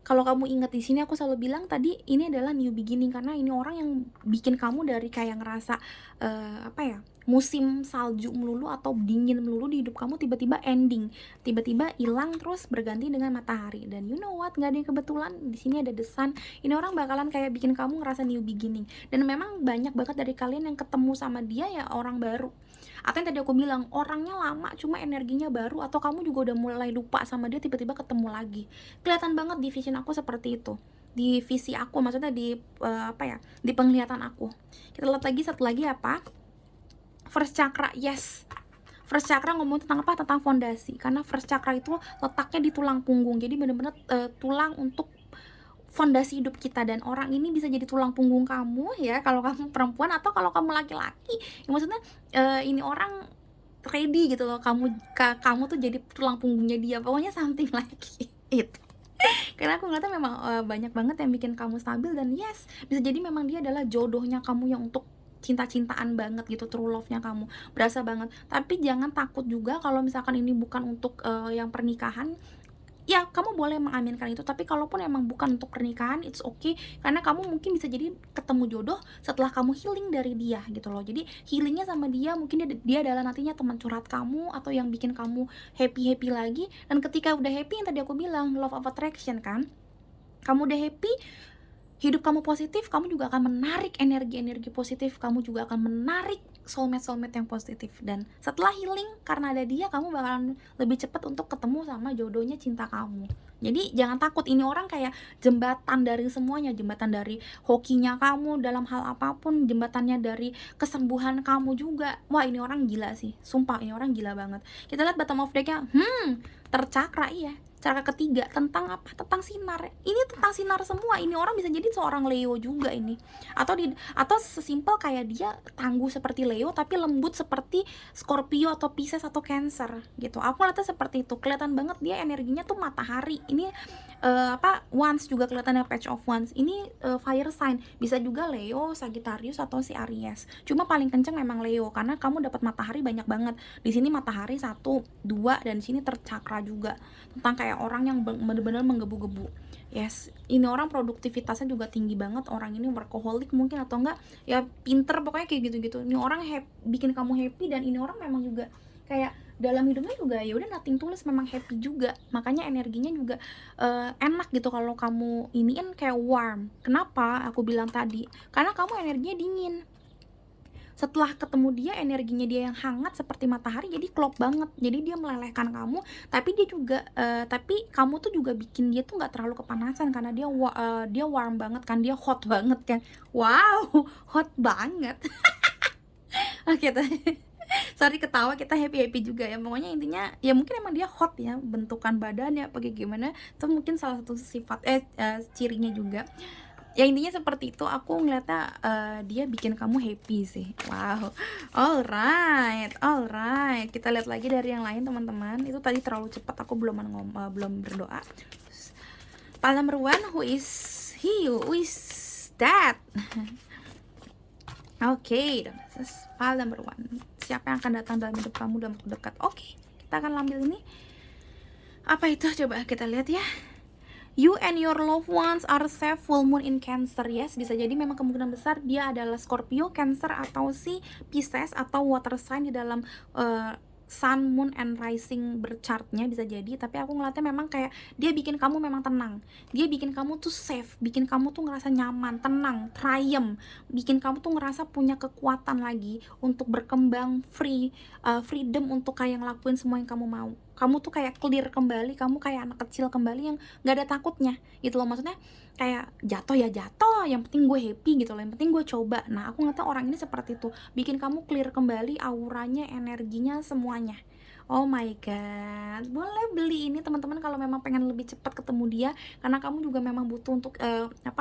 Kalau kamu ingat di sini aku selalu bilang tadi ini adalah new beginning, karena ini orang yang bikin kamu dari kayak ngerasa apa ya, musim salju melulu atau dingin melulu di hidup kamu, tiba-tiba ending, tiba-tiba hilang terus berganti dengan matahari. Dan you know what, nggak ada yang kebetulan, di sini ada the sun. Ini orang bakalan kayak bikin kamu ngerasa new beginning. Dan memang banyak banget dari kalian yang ketemu sama dia ya orang baru, atau yang tadi aku bilang orangnya lama cuma energinya baru, atau kamu juga udah mulai lupa sama dia tiba-tiba ketemu lagi. Kelihatan banget di vision aku seperti itu, di visi aku, maksudnya di apa ya, di penglihatan aku. Kita lihat lagi satu lagi apa, first chakra. Yes, first chakra ngomong tentang apa, tentang fondasi. Karena first chakra itu letaknya di tulang punggung, jadi bener-bener tulang untuk fondasi hidup kita. Dan orang ini bisa jadi tulang punggung kamu ya kalau kamu perempuan, atau kalau kamu laki-laki ya, maksudnya ini orang ready gitu loh, kamu tuh jadi tulang punggungnya dia, pokoknya something like itu. Karena aku ngeliatnya memang banyak banget yang bikin kamu stabil, dan yes, bisa jadi memang dia adalah jodohnya kamu yang untuk cinta-cintaan banget gitu, true love-nya kamu berasa banget. Tapi jangan takut juga kalau misalkan ini bukan untuk yang pernikahan. Ya, kamu boleh mengaminkan itu, tapi kalaupun emang bukan untuk pernikahan, it's okay, karena kamu mungkin bisa jadi ketemu jodoh setelah kamu healing dari dia gitu loh. Jadi healingnya sama dia, mungkin dia adalah nantinya teman curhat kamu, atau yang bikin kamu happy lagi. Dan ketika udah happy, yang tadi aku bilang law of attraction kan, kamu udah happy, hidup kamu positif, kamu juga akan menarik energi-energi positif, kamu juga akan menarik soulmate yang positif. Dan setelah healing karena ada dia, kamu bakalan lebih cepat untuk ketemu sama jodohnya cinta kamu. Jadi jangan takut, ini orang kayak jembatan dari semuanya, jembatan dari hokinya kamu dalam hal apapun, jembatannya dari kesembuhan kamu juga. Wah, ini orang gila sih, sumpah ini orang gila banget. Kita lihat bottom of deck-nya, tercakra. Iya, cara ketiga tentang apa? Tentang sinar. Ini tentang sinar semua. Ini orang bisa jadi seorang Leo juga ini. Atau sesimpel kayak dia tangguh seperti Leo tapi lembut seperti Scorpio atau Pisces atau Cancer gitu. Aku lihatnya seperti itu. Kelihatan banget dia energinya tuh matahari. Ini Wands juga kelihatannya Page of Wands. Ini fire sign. Bisa juga Leo, Sagittarius atau si Aries. Cuma paling kenceng memang Leo karena kamu dapat matahari banyak banget. Di sini matahari 1, 2, dan di sini tercakra juga. Tentang kayak orang yang benar-benar menggebu-gebu. Yes, ini orang produktivitasnya juga tinggi banget. Orang ini workaholic mungkin, atau enggak ya pinter, pokoknya kayak gitu-gitu. Ini orang bikin kamu happy, dan ini orang memang juga kayak dalam hidupnya juga ya udah nothing tulus, memang happy juga. Makanya energinya juga enak gitu kalau kamu iniin kayak warm. Kenapa aku bilang tadi? Karena kamu energinya dingin. Setelah ketemu dia, energinya dia yang hangat seperti matahari, jadi klop banget. Jadi dia melelehkan kamu, tapi dia juga tapi kamu tuh juga bikin dia tuh nggak terlalu kepanasan, karena dia warm banget kan, dia hot banget kan. Wow, hot banget. Oke, sorry ketawa, kita happy juga ya. Pokoknya intinya ya mungkin emang dia hot ya, bentukan badannya apa kayak gimana, itu mungkin salah satu sifat cirinya juga. Ya intinya seperti itu, aku ngeliatnya dia bikin kamu happy sih. Wow, alright, kita lihat lagi dari yang lain teman-teman. Itu tadi terlalu cepat, aku belum berdoa. Pile number 1, who is that? Oke, pile number 1, siapa yang akan datang dalam hidup kamu dalam waktu dekat? Oke, kita akan ambil ini. Apa itu? Coba kita lihat ya. You and your loved ones are safe, full moon in Cancer. Yes, bisa jadi memang kemungkinan besar dia adalah Scorpio, Cancer, atau si Pisces atau water sign di dalam Sun, Moon, and Rising berchartnya bisa jadi. Tapi aku ngeliatnya memang kayak dia bikin kamu memang tenang, dia bikin kamu tuh safe, bikin kamu tuh ngerasa nyaman, tenang, triumph, bikin kamu tuh ngerasa punya kekuatan lagi untuk berkembang, freedom untuk kayak ngelakuin semua yang kamu mau. Kamu tuh kayak clear kembali, kamu kayak anak kecil kembali yang gak ada takutnya gitu loh. Maksudnya kayak jatuh ya jatuh, yang penting gue happy gitu loh, yang penting gue coba. Nah aku ngeliatnya orang ini seperti itu, bikin kamu clear kembali auranya, energinya, semuanya. Oh my god, boleh beli ini teman-teman kalau memang pengen lebih cepat ketemu dia, karena kamu juga memang butuh untuk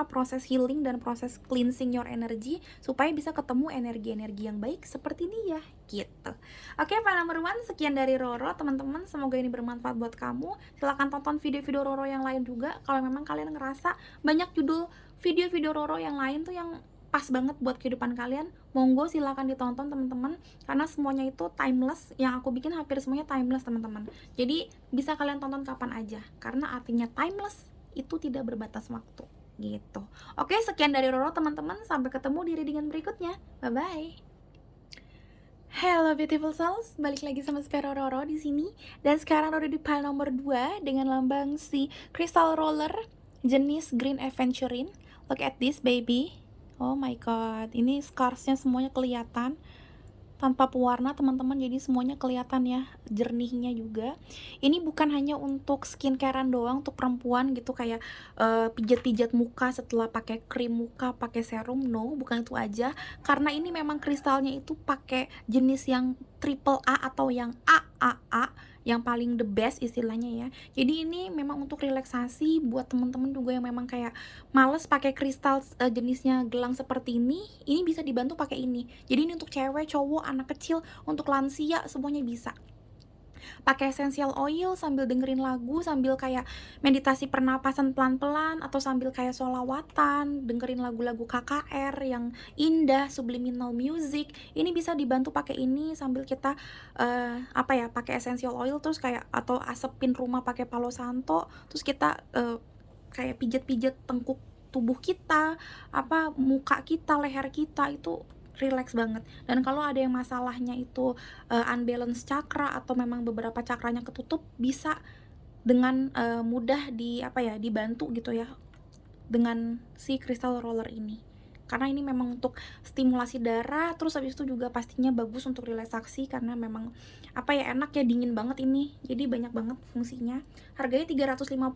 proses healing dan proses cleansing your energy supaya bisa ketemu energi-energi yang baik seperti dia gitu. Oke, Pak number 1, sekian dari Roro teman-teman, semoga ini bermanfaat buat kamu. Silahkan tonton video-video Roro yang lain juga kalau memang kalian ngerasa banyak judul video-video Roro yang lain tuh yang pas banget buat kehidupan kalian, monggo silahkan ditonton teman-teman, karena semuanya itu timeless. Yang aku bikin hampir semuanya timeless teman-teman, jadi bisa kalian tonton kapan aja, karena artinya timeless itu tidak berbatas waktu gitu. Oke, sekian dari Roro teman-teman, sampai ketemu di readingan berikutnya. Bye bye. Hello beautiful souls, balik lagi sama Spero Roro di sini. Dan sekarang Roro di pile nomor 2 dengan lambang si Crystal Roller jenis Green Aventurine. Look at this baby. Oh my god, ini scarsnya semuanya kelihatan tanpa pewarna teman-teman, jadi semuanya kelihatan ya, jernihnya juga. Ini bukan hanya untuk skincarean doang, untuk perempuan gitu, kayak pijat-pijat muka setelah pakai krim muka, pakai serum, no, bukan itu aja. Karena ini memang kristalnya itu pakai jenis yang triple A atau yang AAA, yang paling the best istilahnya ya. Jadi ini memang untuk relaksasi buat temen-temen juga yang memang kayak males pakai kristal jenisnya gelang seperti ini bisa dibantu pakai ini. Jadi ini untuk cewek, cowok, anak kecil, untuk lansia, semuanya bisa. Pakai essential oil sambil dengerin lagu, sambil kayak meditasi pernapasan pelan-pelan, atau sambil kayak sholawatan, dengerin lagu-lagu KKR yang indah, subliminal music. Ini bisa dibantu pakai ini sambil kita pakai essential oil, terus kayak atau asepin rumah pakai Palo Santo, terus kita kayak pijat-pijat tengkuk tubuh kita, muka kita, leher kita, itu relax banget. Dan kalau ada yang masalahnya itu unbalance cakra atau memang beberapa cakranya ketutup, bisa dengan mudah dibantu gitu ya dengan si crystal roller ini. Karena ini memang untuk stimulasi darah, terus habis itu juga pastinya bagus untuk relaksasi, karena memang enak ya, dingin banget ini. Jadi banyak banget fungsinya. Harganya 350.000.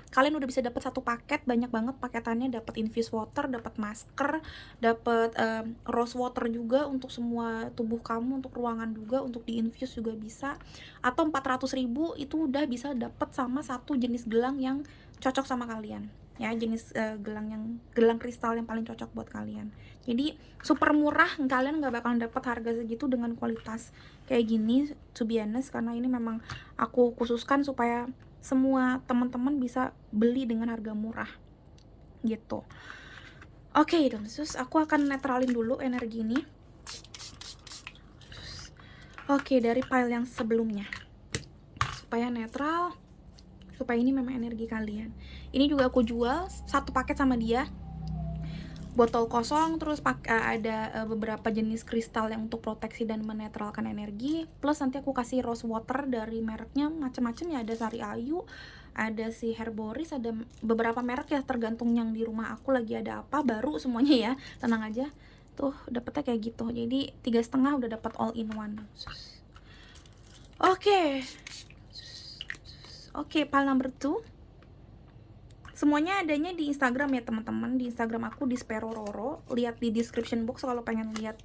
Kalian udah bisa dapat satu paket, banyak banget paketannya, dapat infused water, dapat masker, dapat rose water juga untuk semua tubuh kamu, untuk ruangan juga, untuk di-infuse juga bisa. Atau 400.000 itu udah bisa dapat sama satu jenis gelang yang cocok sama kalian. Ya, jenis gelang kristal yang paling cocok buat kalian. Jadi super murah, kalian nggak bakalan dapat harga segitu dengan kualitas kayak gini, to be honest, karena ini memang aku khususkan supaya semua teman-teman bisa beli dengan harga murah gitu. Oke, terus aku akan netralin dulu energi ini. Oke, dari pile yang sebelumnya supaya netral, supaya ini memang energi kalian. Ini juga aku jual satu paket sama dia, botol kosong, terus ada beberapa jenis kristal yang untuk proteksi dan menetralkan energi, plus nanti aku kasih rose water dari mereknya macam-macam ya, ada Sari Ayu, ada si Herboris, ada beberapa merek ya, tergantung yang di rumah aku lagi ada apa, baru semuanya ya, tenang aja. Tuh dapetnya kayak gitu, jadi 3,5 udah dapat all in one. Oke, pile number 2. Semuanya adanya di Instagram ya teman-teman, di Instagram aku di Spero Roro. Lihat di description box kalau pengen lihat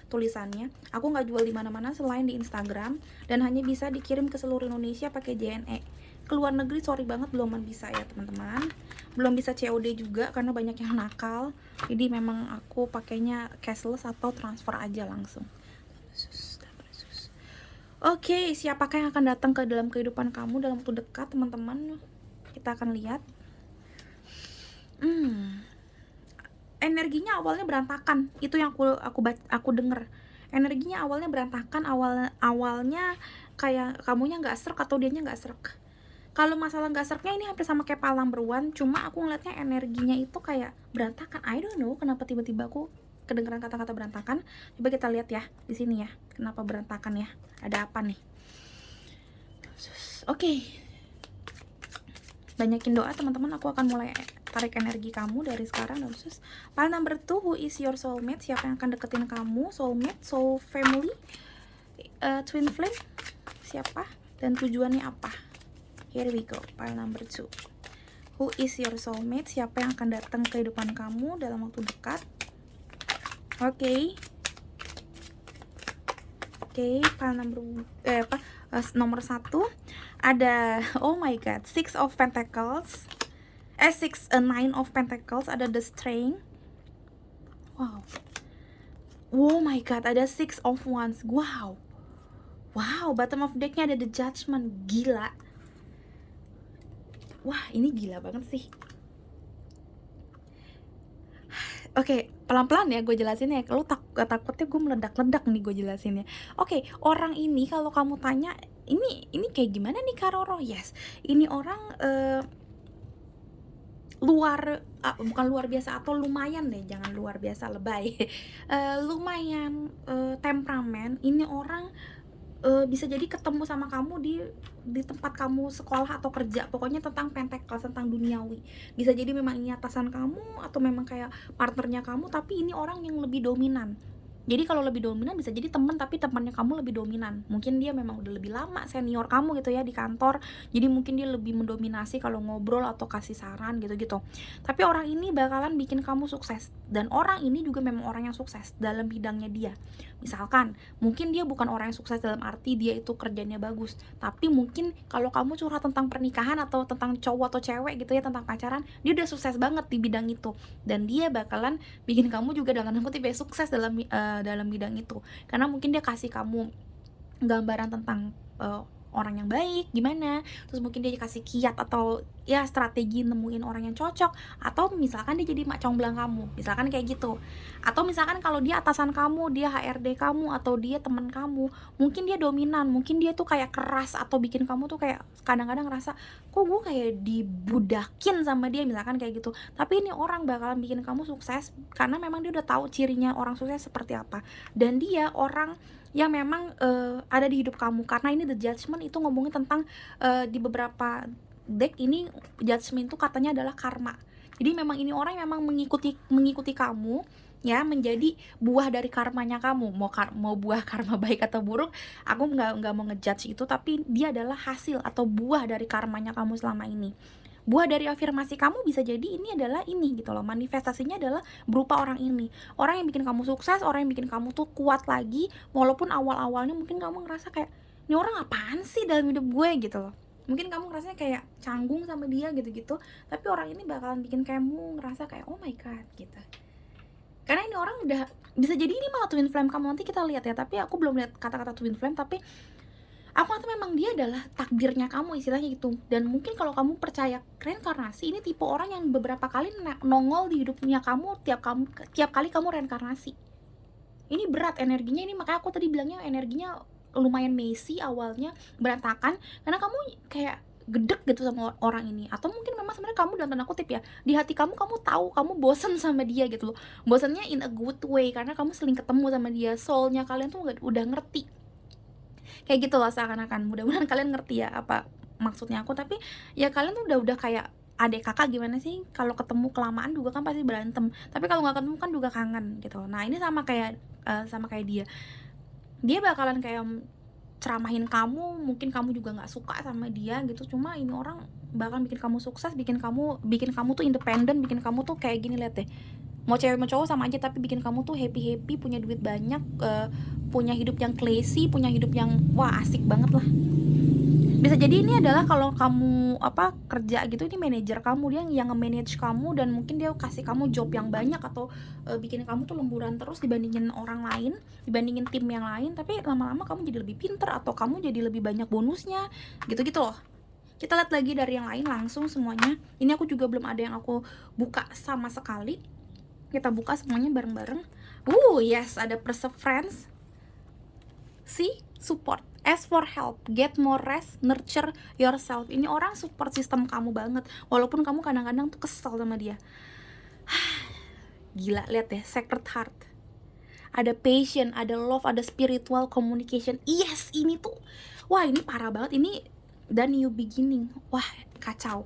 tulisannya. Aku nggak jual di mana-mana selain di Instagram, dan hanya bisa dikirim ke seluruh Indonesia pakai JNE. ke luar negeri sorry banget belum bisa ya teman-teman, belum bisa COD juga karena banyak yang nakal, jadi memang aku pakainya cashless atau transfer aja langsung. Oke, siapakah yang akan datang ke dalam kehidupan kamu dalam waktu dekat teman-teman? Kita akan lihat. Energinya awalnya berantakan, itu yang aku denger. Energinya awalnya berantakan, awalnya kayak kamunya nggak serk atau dianya nggak serk. Kalau masalah nggak serknya ini hampir sama kayak Palang Beruan, cuma aku ngeliatnya energinya itu kayak berantakan. I don't know kenapa tiba-tiba aku kedengeran kata-kata berantakan. Coba kita lihat ya di sini ya, kenapa berantakan ya? Ada apa nih? Oke. Banyakin doa teman-teman, aku akan mulai tarik energi kamu dari sekarang. Terus pile number 2, who is your soulmate? Siapa yang akan deketin kamu? Soulmate, soul family, twin flame, siapa dan tujuannya apa? Here we go, pile number 2, who is your soulmate? Siapa yang akan datang ke kehidupan kamu dalam waktu dekat? Oke, pile number nomor 1 ada, oh my god, 6 of Pentacles, 9 of Pentacles, ada the Strength. Wow, oh my god, ada 6 of Wands. Wow, bottom of decknya ada the Judgment. Gila, wah ini gila banget sih. Oke, pelan-pelan ya gue jelasin ya. Lu takutnya gue meledak-ledak nih gue jelasinnya. Oke, orang ini kalau kamu tanya ini kayak gimana nih Kak Roro? Yes, ini orang bukan luar biasa atau lumayan deh, jangan luar biasa lebay. Lumayan temperamen. Ini orang bisa jadi ketemu sama kamu di tempat kamu sekolah atau kerja, pokoknya tentang Pentacles, tentang duniawi. Bisa jadi memang ini atasan kamu atau memang kayak partnernya kamu, tapi ini orang yang lebih dominan. Jadi kalau lebih dominan bisa jadi teman, tapi temannya kamu lebih dominan. Mungkin dia memang udah lebih lama senior kamu gitu ya di kantor. Jadi mungkin dia lebih mendominasi kalau ngobrol atau kasih saran gitu-gitu. Tapi orang ini bakalan bikin kamu sukses. Dan orang ini juga memang orang yang sukses dalam bidangnya dia. Misalkan, mungkin dia bukan orang yang sukses dalam arti dia itu kerjanya bagus. Tapi mungkin kalau kamu curhat tentang pernikahan atau tentang cowok atau cewek gitu ya, tentang pacaran, dia udah sukses banget di bidang itu. Dan dia bakalan bikin kamu juga dalam kutip ya sukses dalam bidang itu, karena mungkin dia kasih kamu gambaran tentang orang yang baik gimana, terus mungkin dia kasih kiat atau ya strategi nemuin orang yang cocok, atau misalkan dia jadi mak comblang kamu, misalkan kayak gitu. Atau misalkan kalau dia atasan kamu, dia HRD kamu, atau dia teman kamu, mungkin dia dominan, mungkin dia tuh kayak keras atau bikin kamu tuh kayak kadang-kadang ngerasa kok gue kayak dibudakin sama dia, misalkan kayak gitu. Tapi ini orang bakalan bikin kamu sukses karena memang dia udah tahu cirinya orang sukses seperti apa, dan dia orang yang memang ada di hidup kamu. Karena ini the Judgment itu ngomongin tentang di beberapa deck ini Judgment itu katanya adalah karma. Jadi memang ini orang yang memang mengikuti kamu ya, menjadi buah dari karmanya kamu. Mau buah karma baik atau buruk, aku nggak mau ngejudge itu, tapi dia adalah hasil atau buah dari karmanya kamu selama ini. Buah dari afirmasi kamu bisa jadi ini adalah ini gitu loh, manifestasinya adalah berupa orang ini, orang yang bikin kamu sukses, orang yang bikin kamu tuh kuat lagi, walaupun awal-awalnya mungkin kamu ngerasa kayak ini orang apaan sih dalam hidup gue gitu loh, mungkin kamu ngerasanya kayak canggung sama dia gitu-gitu, tapi orang ini bakalan bikin kamu ngerasa kayak oh my god gitu, karena ini orang udah bisa jadi ini malah twin flame kamu, nanti kita lihat ya, tapi aku belum lihat kata-kata twin flame, tapi aku rasa memang dia adalah takdirnya kamu istilahnya gitu. Dan mungkin kalau kamu percaya reinkarnasi, ini tipe orang yang beberapa kali nongol di hidupnya kamu tiap kali kamu reinkarnasi. Ini berat energinya, ini makanya aku tadi bilangnya energinya lumayan messy awalnya, berantakan, karena kamu kayak gedek gitu sama orang ini. Atau mungkin memang sebenarnya kamu dalam tanda kutip ya, di hati kamu tahu kamu bosen sama dia gitu loh. Bosennya in a good way, karena kamu sering ketemu sama dia, soulnya kalian tuh udah ngerti. Kayak gitu loh seakan-akan. Mudah-mudahan kalian ngerti ya apa maksudnya aku, tapi ya kalian tuh udah kayak adik kakak gimana sih, kalau ketemu kelamaan juga kan pasti berantem, tapi kalau nggak ketemu kan juga kangen gitu. Nah ini sama kayak dia bakalan kayak ceramahin kamu, mungkin kamu juga nggak suka sama dia gitu, cuma ini orang bakal bikin kamu sukses, bikin kamu tuh independen, bikin kamu tuh kayak gini, lihat deh, mau cewek mau cowok sama aja, tapi bikin kamu tuh happy, punya duit banyak, punya hidup yang classy, punya hidup yang wah asik banget lah. Bisa jadi ini adalah kalau kamu kerja gitu, ini manajer kamu, dia yang nge-manage kamu dan mungkin dia kasih kamu job yang banyak atau bikin kamu tuh lemburan terus dibandingin orang lain, dibandingin tim yang lain, tapi lama-lama kamu jadi lebih pinter atau kamu jadi lebih banyak bonusnya, gitu-gitu loh. Kita lihat lagi dari yang lain langsung semuanya. Ini aku juga belum ada yang aku buka sama sekali. Kita buka semuanya bareng-bareng. Yes, ada perseverance. C, support. S for help, get more rest, nurture yourself. Ini orang support sistem kamu banget, walaupun kamu kadang-kadang tuh kesel sama dia. Gila, lihat deh, sacred heart. Ada passion, ada love, ada spiritual communication. Yes, ini tuh, wah ini parah banget. Ini dan new beginning. Wah, kacau.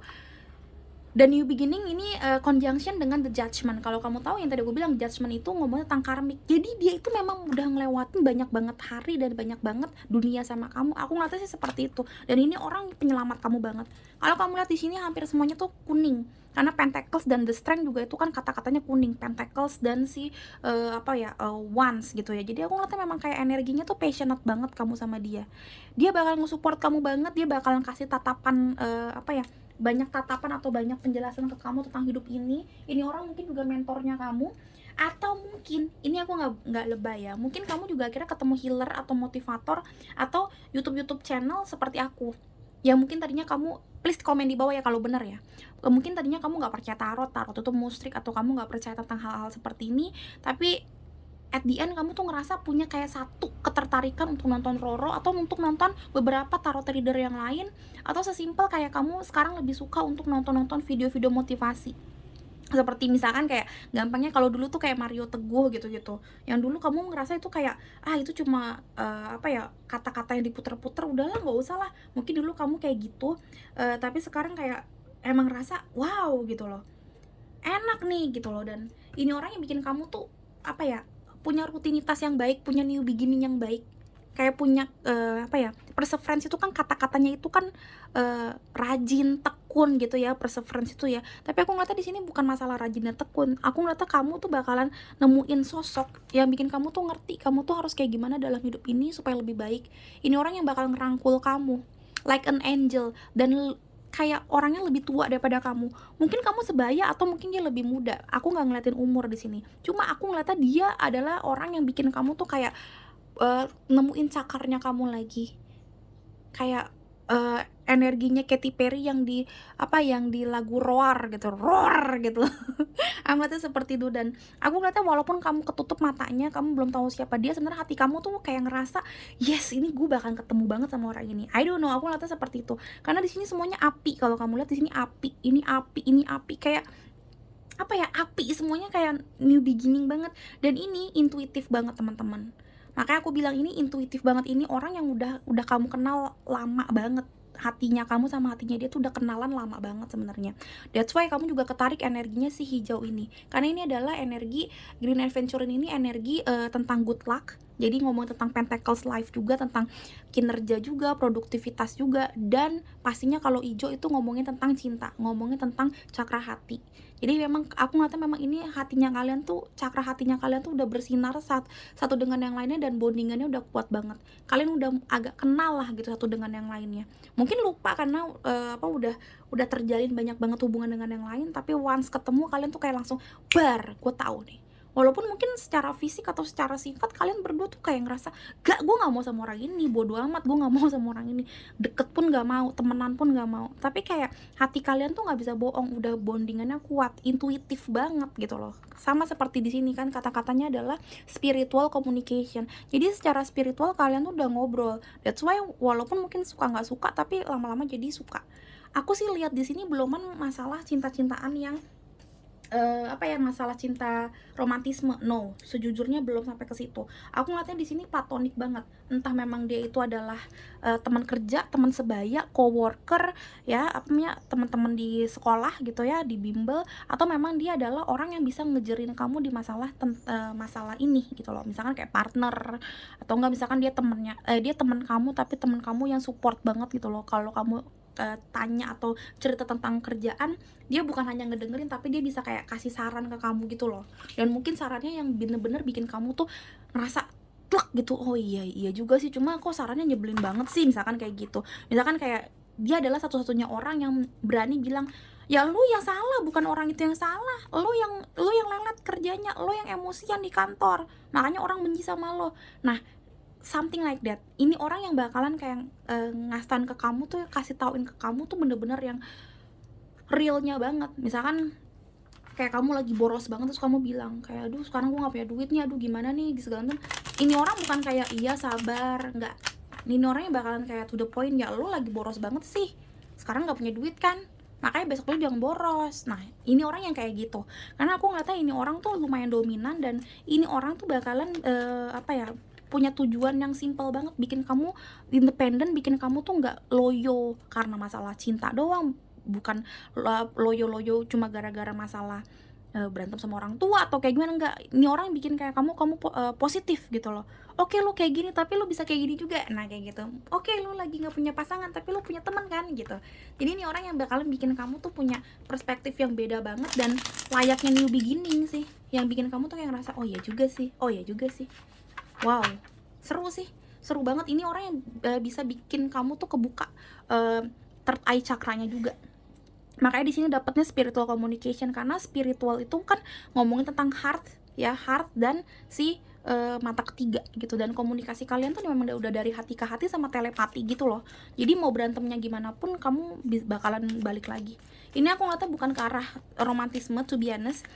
Dan new beginning ini conjunction dengan the judgment. Kalau kamu tahu yang tadi aku bilang, judgment itu ngomongnya tentang karmik. Jadi dia itu memang udah ngelewatin banyak banget hari dan banyak banget dunia sama kamu. Aku ngeliatnya sih seperti itu. Dan ini orang penyelamat kamu banget. Kalau kamu lihat di sini hampir semuanya tuh kuning. Karena pentacles dan the strength juga itu kan kata-katanya kuning. Pentacles dan si wands gitu ya. Jadi aku ngeliatnya memang kayak energinya tuh passionate banget kamu sama dia. Dia bakal nge-support kamu banget. Dia bakalan kasih tatapan banyak tatapan atau banyak penjelasan ke kamu tentang hidup ini. Ini orang mungkin juga mentornya kamu, atau mungkin ini aku nggak lebay ya, mungkin kamu juga akhirnya ketemu healer atau motivator atau YouTube channel seperti aku, yang mungkin tadinya kamu, please komen di bawah ya kalau bener ya, mungkin tadinya kamu nggak percaya tarot itu musrik, atau kamu nggak percaya tentang hal-hal seperti ini, tapi at the end kamu tuh ngerasa punya kayak satu ketertarikan untuk nonton Roro atau untuk nonton beberapa tarot reader yang lain, atau sesimpel kayak kamu sekarang lebih suka untuk nonton video-video motivasi. Seperti misalkan kayak gampangnya kalau dulu tuh kayak Mario Teguh gitu-gitu. Yang dulu kamu ngerasa itu kayak itu cuma kata-kata yang diputer-puter, udahlah nggak usah lah. Mungkin dulu kamu kayak gitu, tapi sekarang kayak emang ngerasa wow gitu loh. Enak nih gitu loh, dan ini orang yang bikin kamu tuh punya rutinitas yang baik, punya new beginning yang baik, kayak punya perseverance itu kan kata-katanya itu kan rajin, tekun gitu ya, perseverance itu ya. Tapi aku ngeliatnya di sini bukan masalah rajin dan tekun. Aku ngeliatnya kamu tuh bakalan nemuin sosok yang bikin kamu tuh ngerti kamu tuh harus kayak gimana dalam hidup ini supaya lebih baik. Ini orang yang bakal ngerangkul kamu like an angel, dan kayak orangnya lebih tua daripada kamu. Mungkin kamu sebaya atau mungkin dia lebih muda. Aku nggak ngeliatin umur di sini. Cuma aku ngeliatnya dia adalah orang yang bikin kamu tuh kayak nemuin cakarnya kamu lagi. Kayak energinya Katy Perry yang di lagu Roar gitu. Roar gitu. Aku ngeliatnya seperti itu, dan aku ngeliatnya walaupun kamu ketutup matanya, kamu belum tahu siapa dia, sebenarnya hati kamu tuh kayak ngerasa yes, ini gue bakal ketemu banget sama orang ini. I don't know, aku ngeliatnya seperti itu. Karena di sini semuanya api. Kalau kamu lihat di sini api, ini api, kayak api, semuanya kayak new beginning banget. Dan ini intuitif banget teman-teman. Makanya aku bilang ini intuitif banget. Ini orang yang udah kamu kenal lama banget. Hatinya kamu sama hatinya dia tuh udah kenalan lama banget sebenarnya. That's why kamu juga ketarik energinya si hijau ini. Karena ini adalah energi Green Adventure, ini energi tentang good luck. Jadi ngomong tentang Pentacles life juga, tentang kinerja juga, produktivitas juga, dan pastinya kalau hijau itu ngomongin tentang cinta, ngomongin tentang cakra hati. Jadi memang aku ngeliatnya memang ini hatinya kalian tuh, cakra hatinya kalian tuh udah bersinar satu dengan yang lainnya, dan bondingannya udah kuat banget. Kalian udah agak kenal lah gitu satu dengan yang lainnya. Mungkin lupa karena udah terjalin banyak banget hubungan dengan yang lain, tapi once ketemu kalian tuh kayak langsung gue tahu nih. Walaupun mungkin secara fisik atau secara sifat kalian berdua tuh kayak ngerasa gue gak mau sama orang ini, bodo amat, gue gak mau sama orang ini, deket pun gak mau, temenan pun gak mau. Tapi kayak hati kalian tuh gak bisa bohong, udah bondingannya kuat, intuitif banget gitu loh. Sama seperti di sini kan kata-katanya adalah spiritual communication. Jadi secara spiritual kalian tuh udah ngobrol. That's why walaupun mungkin suka nggak suka, tapi lama-lama jadi suka. Aku sih lihat di sini beluman masalah cinta-cintaan yang masalah cinta romantisme, no, sejujurnya belum sampai ke situ. Aku ngeliatnya di sini platonik banget. Entah memang dia itu adalah teman kerja, teman sebaya, coworker, ya, teman-teman di sekolah gitu ya, di bimbel, atau memang dia adalah orang yang bisa ngejerin kamu di masalah ini gitu loh. Misalkan kayak partner, atau enggak misalkan dia teman kamu, tapi teman kamu yang support banget gitu loh. Kalau kamu tanya atau cerita tentang kerjaan, dia bukan hanya ngedengerin, tapi dia bisa kayak kasih saran ke kamu gitu loh. Dan mungkin sarannya yang bener-bener bikin kamu tuh ngerasa plek gitu. Oh iya iya juga sih, cuma kok sarannya nyebelin banget sih, misalkan kayak gitu. Misalkan kayak dia adalah satu-satunya orang yang berani bilang, ya lu yang salah, bukan orang itu yang salah, lu yang lelet kerjanya, lu yang emosian di kantor, makanya orang benci sama lo. Nah, something like that. Ini orang yang bakalan kayak ngasih ke kamu tuh, kasih tauin ke kamu tuh bener-bener yang realnya banget. Misalkan kayak kamu lagi boros banget terus kamu bilang kayak, aduh sekarang gue nggak punya duit nih, aduh gimana nih segala macam. Ini orang bukan kayak iya sabar, nggak. Ini orangnya bakalan kayak to the point, ya lo lagi boros banget sih, sekarang nggak punya duit kan, makanya besok lo jangan boros. Nah, ini orang yang kayak gitu, karena aku nggak tahu ini orang tuh lumayan dominan, dan ini orang tuh bakalan apa ya, punya tujuan yang simple banget, bikin kamu independen, bikin kamu tuh nggak loyo karena masalah cinta doang, bukan loyo cuma gara-gara masalah berantem sama orang tua atau kayak gimana, enggak. Ini orang bikin kayak kamu positif gitu loh. Oke, lo kayak gini tapi lo bisa kayak gini juga, nah kayak gitu. Oke, lo lagi nggak punya pasangan tapi lo punya teman kan gitu. Jadi ini orang yang bakalan bikin kamu tuh punya perspektif yang beda banget, dan layaknya new beginning sih, yang bikin kamu tuh kayak ngerasa oh iya juga sih, oh iya juga sih. Wow, seru sih, seru banget. Ini orang yang bisa bikin kamu tuh kebuka third eye chakranya juga. Makanya di sini dapatnya spiritual communication, karena spiritual itu kan ngomongin tentang heart ya, heart dan si mata ketiga gitu, dan komunikasi kalian tuh memang udah dari hati ke hati sama telepati gitu loh. Jadi mau berantemnya gimana pun kamu bakalan balik lagi. Ini aku nggak tahu, bukan ke arah romantisme to be honest.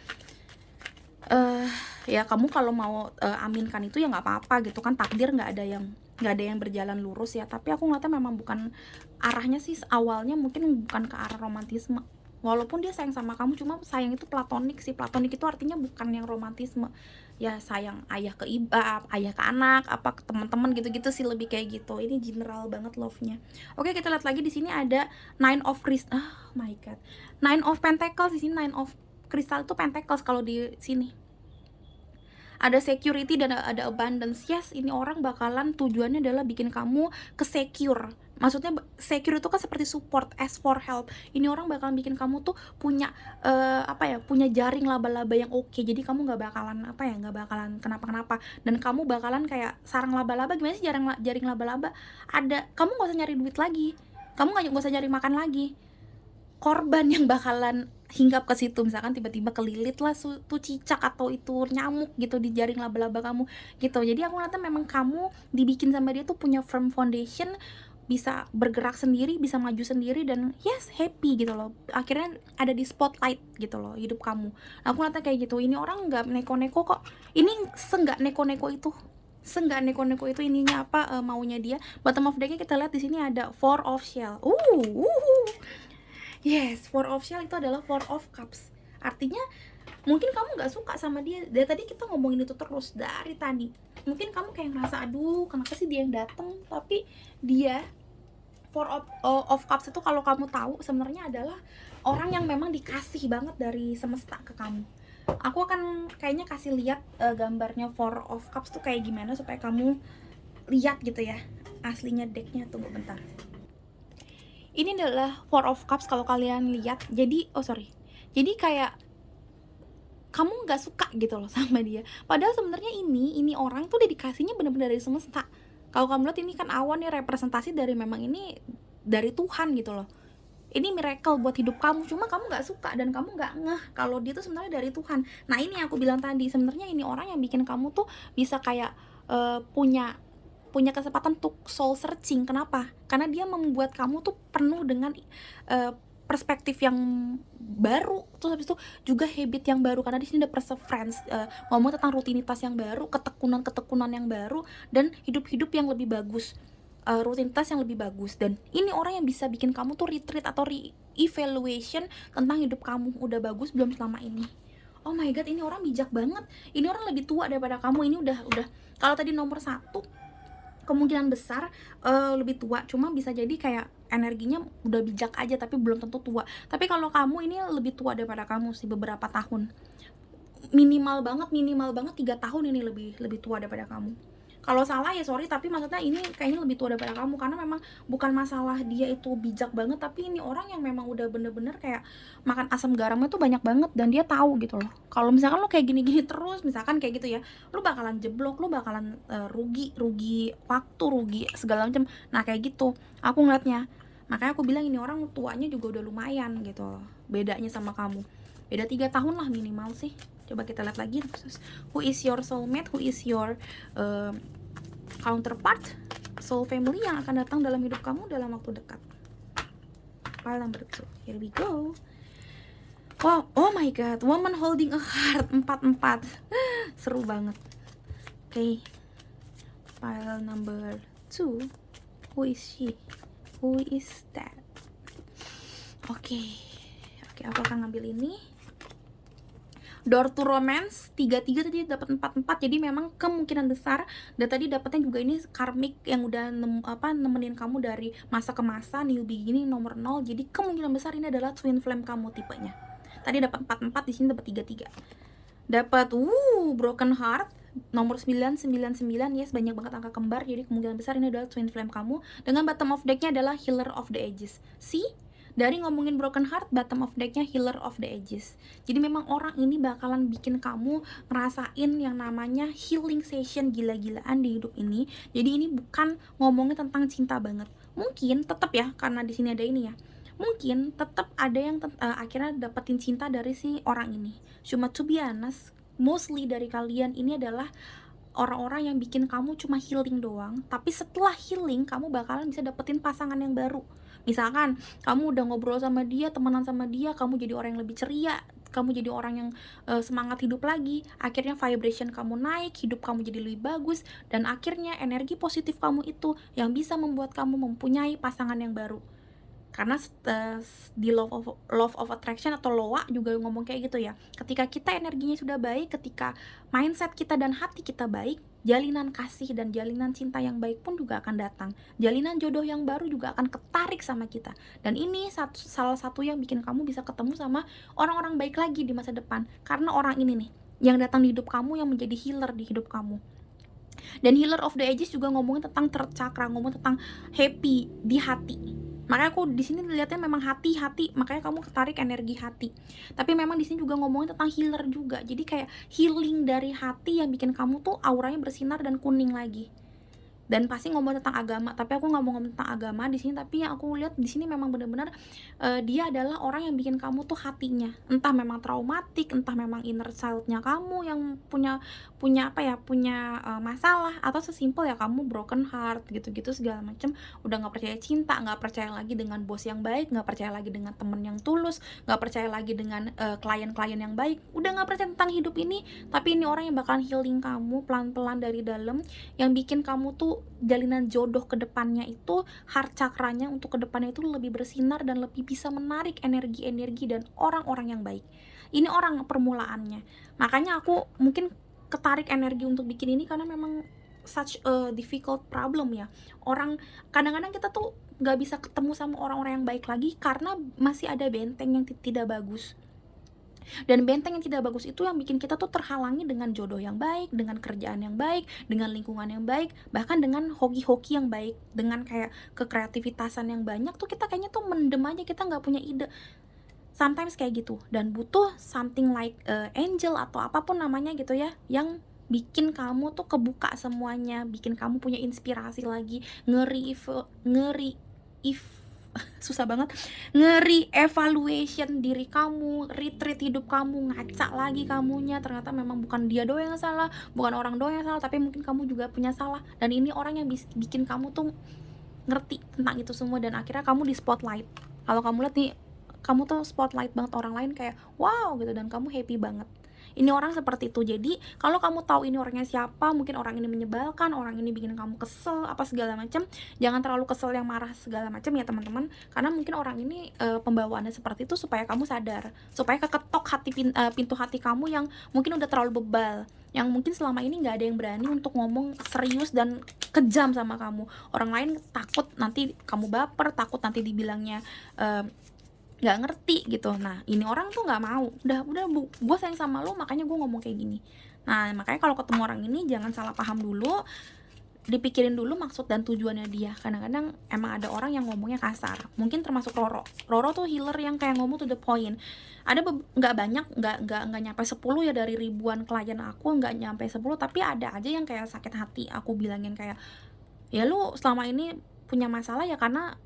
Ya kamu kalau mau aminkan itu ya nggak apa-apa gitu kan, takdir nggak ada yang berjalan lurus ya. Tapi aku ngeliatnya memang bukan arahnya sih, awalnya mungkin bukan ke arah romantisme, walaupun dia sayang sama kamu, cuma sayang itu platonik sih. Platonik itu artinya bukan yang romantisme ya, sayang ayah ke ibu, ayah ke anak, apa ke teman-teman gitu-gitu sih, lebih kayak gitu. Ini general banget love-nya. Oke, kita lihat lagi di sini ada Nine of Crystal. Oh my god, Nine of Pentacles. Di sini Nine of Crystal itu Pentacles, kalau di sini ada security dan ada abundance. Yes, ini orang bakalan tujuannya adalah bikin kamu secure. Maksudnya secure itu kan seperti support, ask for help. Ini orang bakalan bikin kamu tuh punya apa ya, punya jaring laba-laba yang oke. Jadi kamu nggak bakalan apa ya, nggak bakalan kenapa-kenapa. Dan kamu bakalan kayak sarang laba-laba. Gimana sih jaring laba-laba? Ada, kamu nggak usah nyari duit lagi, kamu nggak usah nyari makan lagi. Korban yang bakalan hinggap ke situ, misalkan tiba-tiba kelilit lah tuh cicak atau itu nyamuk gitu di jaring laba-laba kamu gitu. Jadi aku ngeliatnya memang kamu dibikin sama dia tuh punya firm foundation, bisa bergerak sendiri, bisa maju sendiri, dan yes, happy gitu loh. Akhirnya ada di spotlight gitu loh hidup kamu. Aku ngeliatnya kayak gitu. Ini orang nggak neko-neko kok. Ini senggak neko-neko itu, ininya apa, maunya dia. Bottom of decknya kita lihat di sini ada Four of Shell. Yes, Four of Shell itu adalah Four of Cups. Artinya mungkin kamu gak suka sama dia. Dari tadi kita ngomongin itu terus, dari tadi. Mungkin kamu kayak ngerasa, aduh kenapa sih dia yang datang. Tapi dia, Four of Cups itu kalau kamu tahu sebenarnya adalah orang yang memang dikasih banget dari semesta ke kamu. Aku akan kayaknya kasih lihat gambarnya Four of Cups tuh kayak gimana, supaya kamu lihat gitu ya aslinya decknya. Tunggu bentar. Ini adalah Four of Cups kalau kalian lihat. Jadi jadi kayak kamu nggak suka gitu loh sama dia, padahal sebenarnya ini orang tuh udah dikasihnya bener-bener dari semesta. Kalau kamu lihat ini kan awan nih, representasi dari memang ini dari Tuhan gitu loh. Ini miracle buat hidup kamu, cuma kamu nggak suka dan kamu nggak ngeh kalau dia tuh sebenarnya dari Tuhan. Nah, ini yang aku bilang tadi, sebenarnya ini orang yang bikin kamu tuh bisa kayak punya kesempatan untuk soul searching. Kenapa? Karena dia membuat kamu tuh penuh dengan perspektif yang baru, terus habis itu juga habit yang baru, karena di sini ada perseverance, ngomong tentang rutinitas yang baru, ketekunan yang baru, dan hidup yang lebih bagus, rutinitas yang lebih bagus. Dan ini orang yang bisa bikin kamu tuh retreat atau re-evaluation tentang hidup kamu, udah bagus belum selama ini. Oh my god, ini orang bijak banget. Ini orang lebih tua daripada kamu. Ini udah kalau tadi nomor 1 kemungkinan besar lebih tua, cuma bisa jadi kayak energinya udah bijak aja tapi belum tentu tua. Tapi kalau kamu ini lebih tua daripada kamu sih, beberapa tahun, minimal banget 3 tahun ini lebih tua daripada kamu. Kalau salah ya sorry, tapi maksudnya ini kayaknya lebih tua daripada kamu, karena memang bukan masalah dia itu bijak banget, tapi ini orang yang memang udah bener-bener kayak makan asam garamnya tuh banyak banget, dan dia tahu gitu loh. Kalau misalkan lo kayak gini-gini terus, misalkan kayak gitu ya, lo bakalan jeblok, lo bakalan rugi waktu, rugi segala macam. Nah kayak gitu aku ngeliatnya, makanya aku bilang ini orang tuanya juga udah lumayan gitu loh, bedanya sama kamu. Beda 3 tahun lah minimal sih. Coba kita lihat lagi, who is your soulmate, who is your counterpart, soul family yang akan datang dalam hidup kamu dalam waktu dekat. Pile number 2, here we go. Wow, oh my god, woman holding a heart, 4-4. Seru banget. Oke, okay. Pile number 2, who is she, who is that? Oke, aku akan ngambil ini. Door to romance 3-3, tadi dapat 4-4, jadi memang kemungkinan besar, dan tadi dapatnya juga ini karmic yang udah nemenin kamu dari masa ke masa, new beginning nomor 0, jadi kemungkinan besar ini adalah twin flame kamu tipenya. Tadi dapat 4-4, di sini dapat 3-3. Dapat broken heart nomor 999, yes, banyak banget angka kembar, jadi kemungkinan besar ini adalah twin flame kamu. Dengan bottom of decknya adalah healer of the edges. See? Dari ngomongin broken heart, bottom of decknya healer of the edges. Jadi memang orang ini bakalan bikin kamu ngerasain yang namanya healing session gila-gilaan di hidup ini. Jadi ini bukan ngomongin tentang cinta banget. Mungkin tetap ya, karena di sini ada ini ya, mungkin tetap ada yang akhirnya dapetin cinta dari si orang ini. Cuma to be honest, mostly dari kalian ini adalah orang-orang yang bikin kamu cuma healing doang, tapi setelah healing kamu bakalan bisa dapetin pasangan yang baru. Misalkan kamu udah ngobrol sama dia, temenan sama dia, kamu jadi orang yang lebih ceria, kamu jadi orang yang semangat hidup lagi, akhirnya vibration kamu naik, hidup kamu jadi lebih bagus, dan akhirnya energi positif kamu itu yang bisa membuat kamu mempunyai pasangan yang baru. Karena di love of attraction atau LOA juga ngomong kayak gitu ya, ketika kita energinya sudah baik, ketika mindset kita dan hati kita baik, jalinan kasih dan jalinan cinta yang baik pun juga akan datang, jalinan jodoh yang baru juga akan ketarik sama kita. Dan ini salah satu yang bikin kamu bisa ketemu sama orang-orang baik lagi di masa depan, karena orang ini nih yang datang di hidup kamu, yang menjadi healer di hidup kamu. Dan healer of the edges juga ngomongin tentang third chakra, ngomong tentang happy di hati. Makanya aku di sini lihatnya memang hati, makanya kamu ketarik energi hati. Tapi memang di sini juga ngomongin tentang healer juga. Jadi kayak healing dari hati yang bikin kamu tuh auranya bersinar dan kuning lagi. Dan pasti ngomong tentang agama, tapi aku nggak mau ngomong tentang agama di sini. Tapi yang aku lihat di sini memang benar-benar dia adalah orang yang bikin kamu tuh hatinya, entah memang traumatik, entah memang inner child-nya kamu yang punya masalah, atau sesimpel ya kamu broken heart gitu-gitu segala macam, udah nggak percaya cinta, nggak percaya lagi dengan bos yang baik, nggak percaya lagi dengan temen yang tulus, nggak percaya lagi dengan klien-klien yang baik, udah nggak percaya tentang hidup ini. Tapi ini orang yang bakalan healing kamu pelan-pelan dari dalam, yang bikin kamu tuh jalinan jodoh ke depannya itu, heart chakranya untuk ke depannya itu lebih bersinar dan lebih bisa menarik energi-energi dan orang-orang yang baik. Ini orang permulaannya. Makanya aku mungkin ketarik energi untuk bikin ini karena memang such a difficult problem ya. Orang kadang-kadang kita tuh nggak bisa ketemu sama orang-orang yang baik lagi karena masih ada benteng yang tidak bagus. Dan benteng yang tidak bagus itu yang bikin kita tuh terhalangi dengan jodoh yang baik, dengan kerjaan yang baik, dengan lingkungan yang baik, bahkan dengan hoki-hoki yang baik, dengan kayak kekreativitasan yang banyak tuh kita kayaknya tuh mendem aja, kita nggak punya ide. Sometimes kayak gitu, dan butuh something like angel atau apapun namanya gitu ya, yang bikin kamu tuh kebuka semuanya, bikin kamu punya inspirasi lagi, susah banget, evaluation diri kamu, retreat hidup kamu, ngaca lagi kamunya, ternyata memang bukan dia doang yang salah, bukan orang doang yang salah, tapi mungkin kamu juga punya salah. Dan ini orang yang bikin kamu tuh ngerti tentang itu semua, dan akhirnya kamu di spotlight. Kalau kamu lihat nih, kamu tuh spotlight banget, orang lain kayak wow gitu, dan kamu happy banget. Ini orang seperti itu. Jadi kalau kamu tahu ini orangnya siapa, mungkin orang ini menyebalkan, orang ini bikin kamu kesel apa segala macam, jangan terlalu kesel yang marah segala macam ya teman-teman, karena mungkin orang ini pembawaannya seperti itu supaya kamu sadar, supaya keketok pintu hati kamu yang mungkin udah terlalu bebal, yang mungkin selama ini nggak ada yang berani untuk ngomong serius dan kejam sama kamu. Orang lain takut nanti kamu baper, takut nanti dibilangnya nggak ngerti gitu. Nah ini orang tuh nggak mau, udah gue sayang sama lo, makanya gue ngomong kayak gini. Nah makanya kalau ketemu orang ini jangan salah paham dulu, dipikirin dulu maksud dan tujuannya dia. Kadang-kadang emang ada orang yang ngomongnya kasar, mungkin termasuk Roro tuh healer yang kayak ngomong to the point. Ada nggak banyak, nggak nyampe 10 ya, dari ribuan klien aku nggak nyampe 10, tapi ada aja yang kayak sakit hati aku bilangin kayak, ya lu selama ini punya masalah ya karena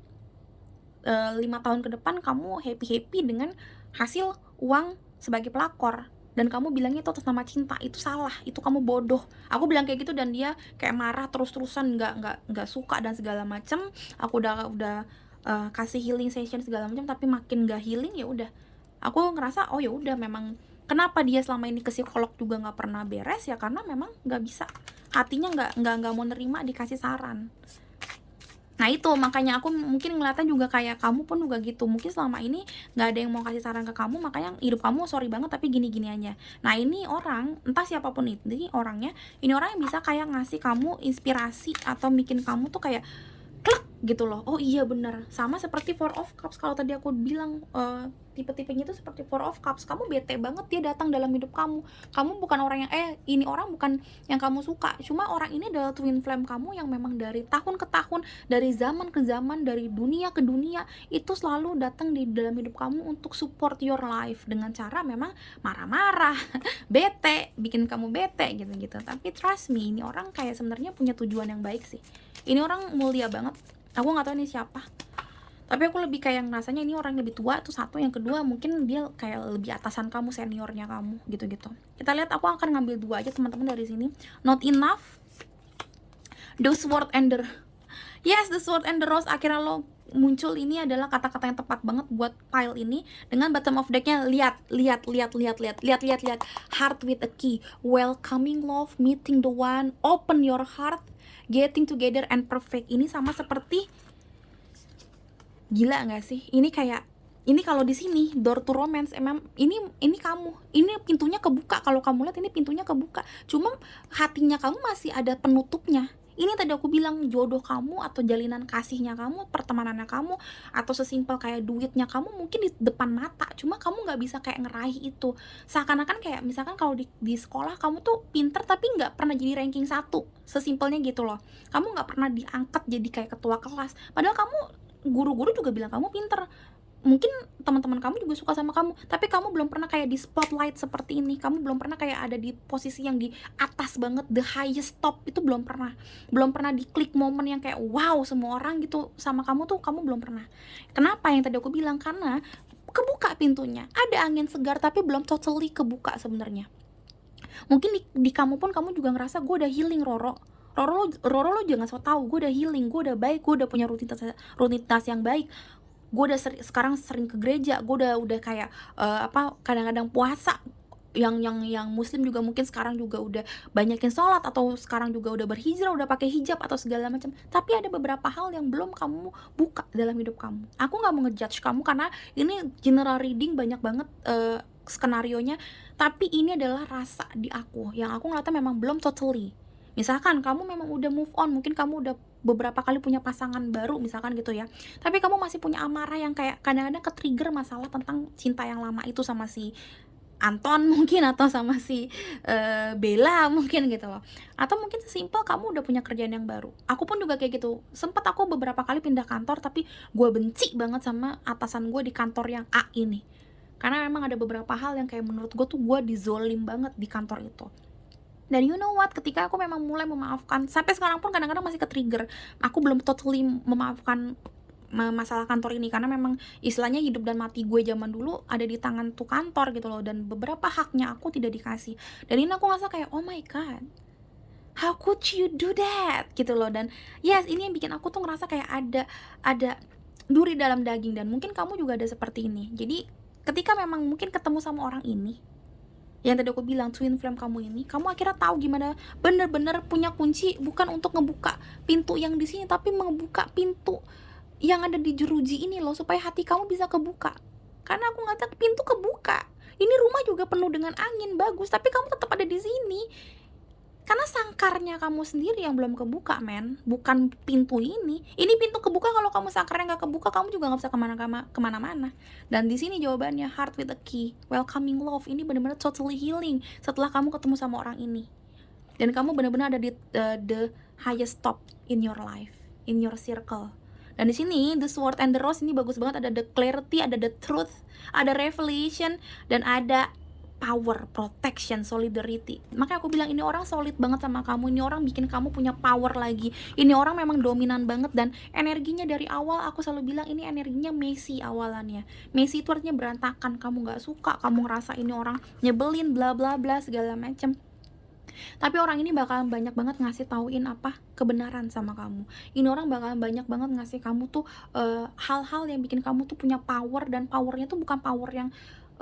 5 tahun ke depan kamu happy dengan hasil uang sebagai pelakor, dan kamu bilangnya itu atas nama cinta. Itu salah, itu kamu bodoh. Aku bilang kayak gitu dan dia kayak marah terus-terusan, nggak suka dan segala macem. Aku udah kasih healing session segala macam, tapi makin nggak healing. Ya udah, aku ngerasa oh ya udah, memang kenapa dia selama ini ke psikolog juga nggak pernah beres ya, karena memang nggak bisa, hatinya nggak mau nerima dikasih saran. Nah itu makanya aku mungkin ngeliatnya juga kayak kamu pun juga gitu, mungkin selama ini nggak ada yang mau kasih saran ke kamu, makanya hidup kamu sorry banget tapi gini-gini aja. Nah ini orang, entah siapapun itu orangnya, ini orang yang bisa kayak ngasih kamu inspirasi atau bikin kamu tuh kayak klek gitu loh. Oh iya bener, sama seperti Four of Cups. Kalau tadi aku bilang tipe-tipenya tuh seperti Four of Cups, kamu bete banget dia datang dalam hidup kamu. Kamu bukan orang yang ini orang bukan yang kamu suka, cuma orang ini adalah twin flame kamu yang memang dari tahun ke tahun, dari zaman ke zaman, dari dunia ke dunia, itu selalu datang di dalam hidup kamu untuk support your life dengan cara memang marah-marah, bete, bikin kamu bete gitu-gitu. Tapi trust me, ini orang kayak sebenarnya punya tujuan yang baik sih. Ini orang mulia banget. Aku nggak tahu ini siapa, tapi aku lebih kayak ngerasanya ini orang lebih tua. Itu satu. Yang kedua mungkin dia kayak lebih atasan kamu, seniornya kamu gitu-gitu. Kita lihat, aku akan ngambil 2 aja teman-teman dari sini. Not enough, the sword and the yes, the sword and the rose. Akhirnya lo muncul. Ini adalah kata-kata yang tepat banget buat pile ini. Dengan bottom of decknya, lihat heart with a key, welcoming love, meeting the one, open your heart, getting together and perfect. Ini sama seperti, gila nggak sih? Ini kayak, ini kalau di sini door to romance, emang ini kamu, ini pintunya kebuka. Kalau kamu lihat ini pintunya kebuka, cuma hatinya kamu masih ada penutupnya. Ini tadi aku bilang, jodoh kamu atau jalinan kasihnya kamu, pertemanannya kamu, atau sesimpel kayak duitnya kamu mungkin di depan mata, cuma kamu nggak bisa kayak ngeraih itu. Seakan-akan kayak misalkan kalau di sekolah kamu tuh pinter tapi nggak pernah jadi ranking 1, sesimpelnya gitu loh. Kamu nggak pernah diangkat jadi kayak ketua kelas, padahal kamu, guru-guru juga bilang kamu pinter. Mungkin teman-teman kamu juga suka sama kamu, tapi kamu belum pernah kayak di spotlight seperti ini. Kamu belum pernah kayak ada di posisi yang di atas banget, the highest top. Itu belum pernah di klik momen yang kayak wow, semua orang gitu sama kamu tuh, kamu belum pernah. Kenapa? Yang tadi aku bilang, karena kebuka pintunya, ada angin segar tapi belum totally kebuka sebenarnya. Mungkin di kamu pun kamu juga ngerasa, gue udah healing, Roro lo jangan so tau, gue udah healing, gue udah baik, gue udah punya rutinitas yang baik, gue udah sekarang sering ke gereja, gue udah kayak kadang-kadang puasa, yang muslim juga mungkin sekarang juga udah banyakin sholat, atau sekarang juga udah berhijrah, udah pakai hijab atau segala macam. Tapi ada beberapa hal yang belum kamu buka dalam hidup kamu. Aku nggak mau ngejudge kamu karena ini general reading, banyak banget skenarionya, tapi ini adalah rasa di aku yang aku ngeliatnya memang belum totally. Misalkan kamu memang udah move on, mungkin kamu udah beberapa kali punya pasangan baru misalkan gitu ya, tapi kamu masih punya amarah yang kayak kadang-kadang ke-trigger masalah tentang cinta yang lama itu sama si Anton mungkin, atau sama si Bella mungkin gitu loh. Atau mungkin sesimpel kamu udah punya kerjaan yang baru. Aku pun juga kayak gitu, sempet aku beberapa kali pindah kantor, tapi gue benci banget sama atasan gue di kantor yang A ini, karena memang ada beberapa hal yang kayak menurut gue tuh gue dizolim banget di kantor itu. Dan you know what, ketika aku memang mulai memaafkan, sampai sekarang pun kadang-kadang masih ke-trigger, aku belum totally memaafkan masalah kantor ini, karena memang istilahnya hidup dan mati gue zaman dulu ada di tangan tuh kantor gitu loh, dan beberapa haknya aku tidak dikasih. Dan ini aku ngerasa kayak oh my god, how could you do that gitu loh. Dan yes, ini yang bikin aku tuh ngerasa kayak ada duri dalam daging, dan mungkin kamu juga ada seperti ini. Jadi ketika memang mungkin ketemu sama orang ini, yang tadi aku bilang twin flame kamu ini, kamu akhirnya tahu gimana bener-bener punya kunci, bukan untuk ngebuka pintu yang di sini, tapi ngebuka pintu yang ada di jeruji ini loh, supaya hati kamu bisa kebuka. Karena aku ngeliat pintu kebuka, ini rumah juga penuh dengan angin bagus, tapi kamu tetap ada di sini karena sangkarnya kamu sendiri yang belum kebuka, men, bukan pintu ini. Ini pintu kebuka, kalau kamu sangkarnya nggak kebuka, kamu juga nggak bisa kemana-mana. Dan di sini jawabannya, heart with a key, welcoming love. Ini benar-benar totally healing setelah kamu ketemu sama orang ini. dan kamu benar-benar ada di the highest top in your life, in your circle. Dan di sini the sword and the rose ini bagus banget, ada the clarity, ada the truth, ada revelation, dan ada power, protection, solidarity. Makanya aku bilang ini orang solid banget sama kamu, ini orang bikin kamu punya power lagi, ini orang memang dominan banget, dan energinya dari awal aku selalu bilang ini energinya messy awalannya. Messy itu artinya berantakan, kamu nggak suka, kamu ngerasa ini orang nyebelin, bla bla bla segala macem. Tapi orang ini bakalan banyak banget ngasih tauin apa kebenaran sama kamu. Ini orang bakalan banyak banget ngasih kamu tuh hal-hal yang bikin kamu tuh punya power, dan powernya tuh bukan power yang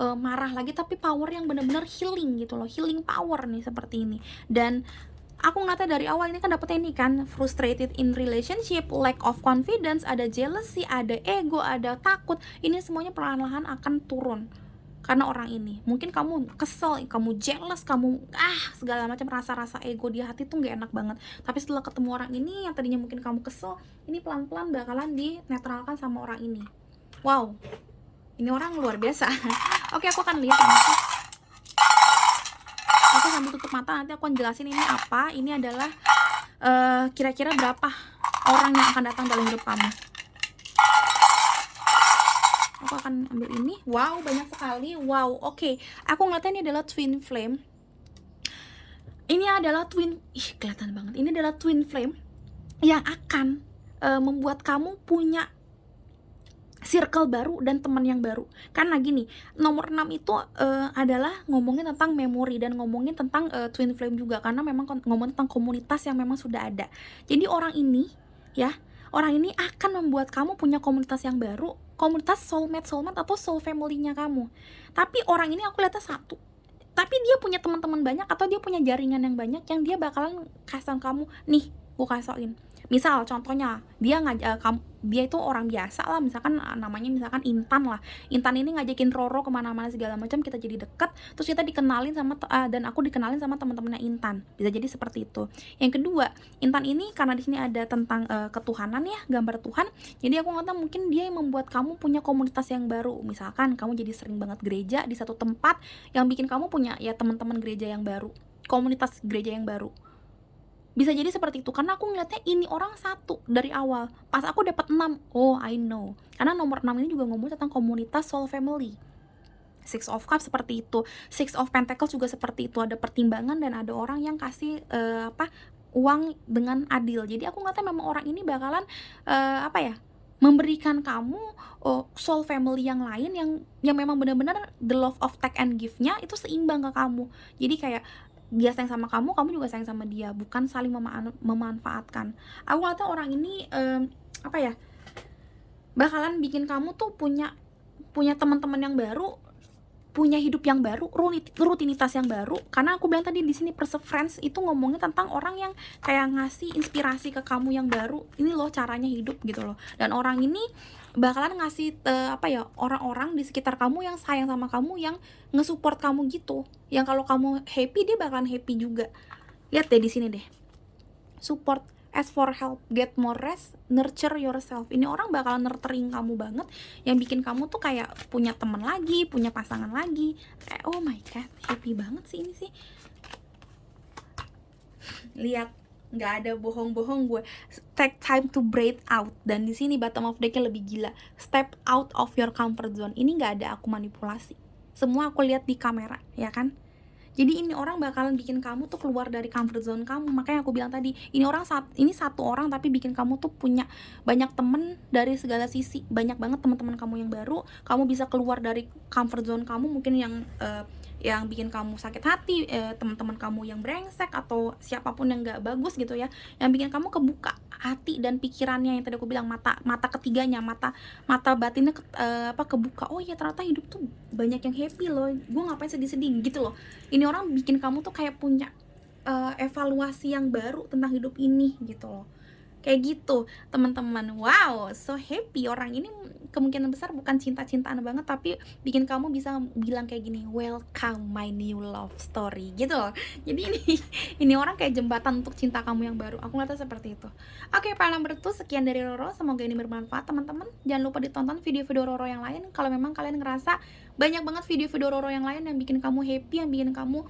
marah lagi, tapi power yang bener-bener healing gitu loh, healing power nih seperti ini. Dan aku ngeliatnya dari awal ini kan dapetnya ini kan, frustrated in relationship, lack of confidence, ada jealousy, ada ego, ada takut. Ini semuanya perlahan-lahan akan turun karena orang ini. Mungkin kamu kesel, kamu jealous, kamu segala macam rasa-rasa ego di hati tuh nggak enak banget. Tapi setelah ketemu orang ini yang tadinya mungkin kamu kesel, ini pelan-pelan bakalan dinetralkan sama orang ini. Wow, ini orang luar biasa. Oke, aku akan lihat nanti. Aku sambil tutup mata, nanti aku akan jelasin ini apa. Ini adalah kira-kira berapa orang yang akan datang dalam hidup kamu. Aku akan ambil ini. Wow, banyak sekali. Wow, oke. Aku ngeliatnya ini adalah twin flame. Ini adalah twin, kelihatan banget. Ini adalah twin flame yang akan membuat kamu punya circle baru dan teman yang baru. Karena gini, nomor 6 itu adalah ngomongin tentang memori dan ngomongin tentang twin flame juga, karena memang ngomongin tentang komunitas yang memang sudah ada. Jadi orang ini ya, orang ini akan membuat kamu punya komunitas yang baru, komunitas soulmate atau soul family-nya kamu. Tapi orang ini aku lihatnya satu, tapi dia punya teman-teman banyak atau dia punya jaringan yang banyak yang dia bakalan kasih kamu nih, gue kasoin. Misal contohnya dia dia itu orang biasa lah, misalkan namanya misalkan Intan lah. Intan ini ngajakin Roro kemana-mana segala macam, kita jadi deket, terus kita dikenalin sama dan aku dikenalin sama teman-temannya Intan. Bisa jadi seperti itu. Yang kedua, Intan ini karena di sini ada tentang ketuhanan ya, gambar Tuhan. Jadi aku nggak tahu, mungkin dia yang membuat kamu punya komunitas yang baru. Misalkan kamu jadi sering banget gereja di satu tempat yang bikin kamu punya ya teman-teman gereja yang baru, komunitas gereja yang baru. Bisa jadi seperti itu, karena aku ngeliatnya ini orang satu dari awal. Pas aku dapat 6, oh I know. Karena nomor 6 ini juga ngomong tentang komunitas soul family. Six of Cups seperti itu, Six of Pentacles juga seperti itu, ada pertimbangan dan ada orang yang kasih uang dengan adil. Jadi aku ngeliatnya memang orang ini bakalan memberikan kamu soul family yang lain yang memang benar-benar the love of take and give-nya itu seimbang ke kamu. Jadi kayak dia sayang sama kamu, kamu juga sayang sama dia, bukan saling memanfaatkan. Aku ngeliatnya orang ini bakalan bikin kamu tuh punya teman-teman yang baru, punya hidup yang baru, rutinitas yang baru. Karena aku bilang tadi di sini perseverance itu ngomongnya tentang orang yang kayak ngasih inspirasi ke kamu yang baru. Ini loh caranya hidup gitu loh. Dan orang ini bakalan ngasih orang-orang di sekitar kamu yang sayang sama kamu, yang nge-support kamu gitu. Yang kalau kamu happy, dia bakalan happy juga. Lihat deh di sini deh. Support, ask for help, get more rest, nurture yourself. Ini orang bakalan nurturing kamu banget, yang bikin kamu tuh kayak punya teman lagi, punya pasangan lagi. Oh my god, happy banget sih ini sih. Lihat, nggak ada bohong-bohong gue. Take time to breathe out. Dan di sini bottom of deck-nya lebih gila. Step out of your comfort zone. Ini nggak ada aku manipulasi. Semua aku lihat di kamera, ya kan? Jadi ini orang bakalan bikin kamu tuh keluar dari comfort zone kamu. Makanya aku bilang tadi, ini satu orang tapi bikin kamu tuh punya banyak temen dari segala sisi. Banyak banget teman-teman kamu yang baru. Kamu bisa keluar dari comfort zone kamu, mungkin yang bikin kamu sakit hati, teman-teman kamu yang brengsek atau siapapun yang nggak bagus gitu ya, yang bikin kamu kebuka hati dan pikirannya, yang tadi aku bilang mata ketiganya, mata batinnya kebuka. Oh iya, ternyata hidup tuh banyak yang happy loh, gue ngapain sedih-sedih gitu loh. Ini orang bikin kamu tuh kayak punya evaluasi yang baru tentang hidup ini gitu loh. Kayak gitu teman-teman. Wow, so happy. Orang ini kemungkinan besar bukan cinta-cintaan banget, tapi bikin kamu bisa bilang kayak gini, welcome my new love story gitu loh. Jadi ini orang kayak jembatan untuk cinta kamu yang baru. Aku ngeliatnya seperti itu. Oke, para number 2, sekian dari Roro. Semoga ini bermanfaat teman-teman. Jangan lupa ditonton video-video Roro yang lain. Kalau memang kalian ngerasa banyak banget video-video Roro yang lain yang bikin kamu happy, yang bikin kamu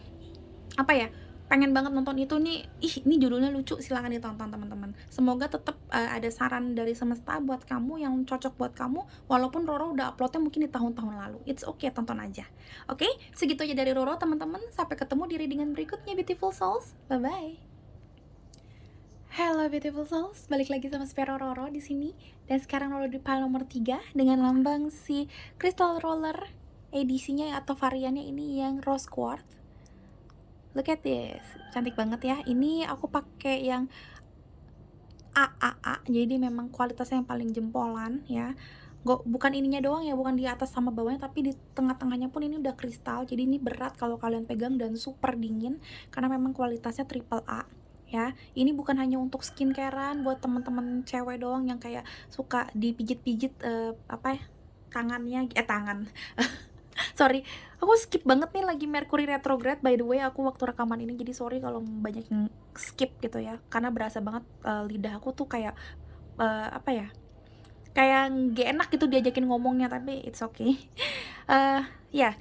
pengen banget nonton itu nih. Ih, ini judulnya lucu, silahkan ditonton teman-teman. Semoga tetap ada saran dari semesta buat kamu yang cocok buat kamu, walaupun Roro udah uploadnya mungkin di tahun-tahun lalu. It's okay, tonton aja. Oke, segitu aja dari Roro teman-teman. Sampai ketemu di readingan berikutnya, Beautiful Souls. Bye-bye. Hello Beautiful Souls, balik lagi sama Spero Roro di sini. Dan sekarang Roro di pile nomor 3 dengan lambang si Crystal Roller edisinya atau variannya ini yang Rose Quartz. Look at this, cantik banget ya. Ini aku pakai yang AAA, jadi memang kualitasnya yang paling jempolan ya. Bukan ininya doang ya, bukan di atas sama bawahnya, tapi di tengah-tengahnya pun ini udah kristal. Jadi ini berat kalau kalian pegang dan super dingin karena memang kualitasnya triple A ya. Ini bukan hanya untuk skincarean buat teman-teman cewek doang yang kayak suka dipijit-pijit apa ya, tangan sorry, aku skip banget nih, lagi Mercury retrograde by the way aku waktu rekaman ini, jadi sorry kalau banyak yang skip gitu ya, karena berasa banget lidah aku tuh kayak apa ya, kayak gak enak gitu diajakin ngomongnya, tapi it's okay. Ya,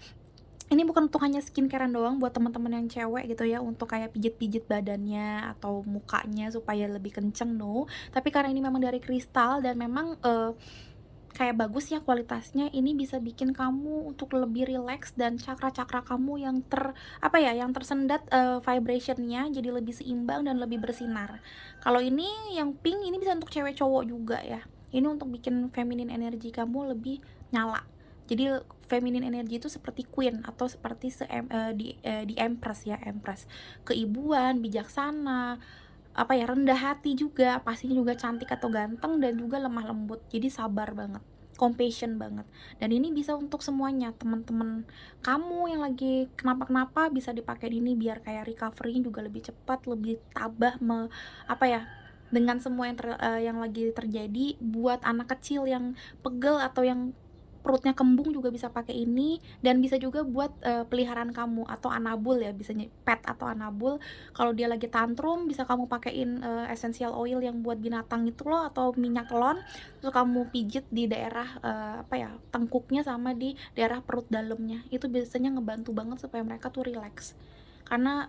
ini bukan untuk hanya skincarean doang buat teman-teman yang cewek gitu ya, untuk kayak pijit-pijit badannya atau mukanya supaya lebih kenceng, no. Tapi karena ini memang dari kristal dan memang kayak bagus ya kualitasnya, ini bisa bikin kamu untuk lebih relax dan cakra-cakra kamu yang yang tersendat vibrationnya jadi lebih seimbang dan lebih bersinar. Kalau ini yang pink ini bisa untuk cewek cowok juga ya. Ini untuk bikin feminine energy kamu lebih nyala. Jadi feminine energy itu seperti queen atau seperti di empress ya, empress. Keibuan, bijaksana, rendah hati juga, pastinya juga cantik atau ganteng, dan juga lemah lembut, jadi sabar banget, compassion banget. Dan ini bisa untuk semuanya, teman-teman kamu yang lagi kenapa-kenapa bisa dipakai ini biar kayak recovery juga lebih cepat, lebih tabah dengan semua yang lagi terjadi. Buat anak kecil yang pegel atau yang perutnya kembung juga bisa pakai ini, dan bisa juga buat peliharaan kamu atau anabul ya, bisanya pet atau anabul. Kalau dia lagi tantrum bisa kamu pakein essential oil yang buat binatang itu loh, atau minyak telon, terus kamu pijit di daerah tengkuknya sama di daerah perut dalamnya. Itu biasanya ngebantu banget supaya mereka tuh relax, karena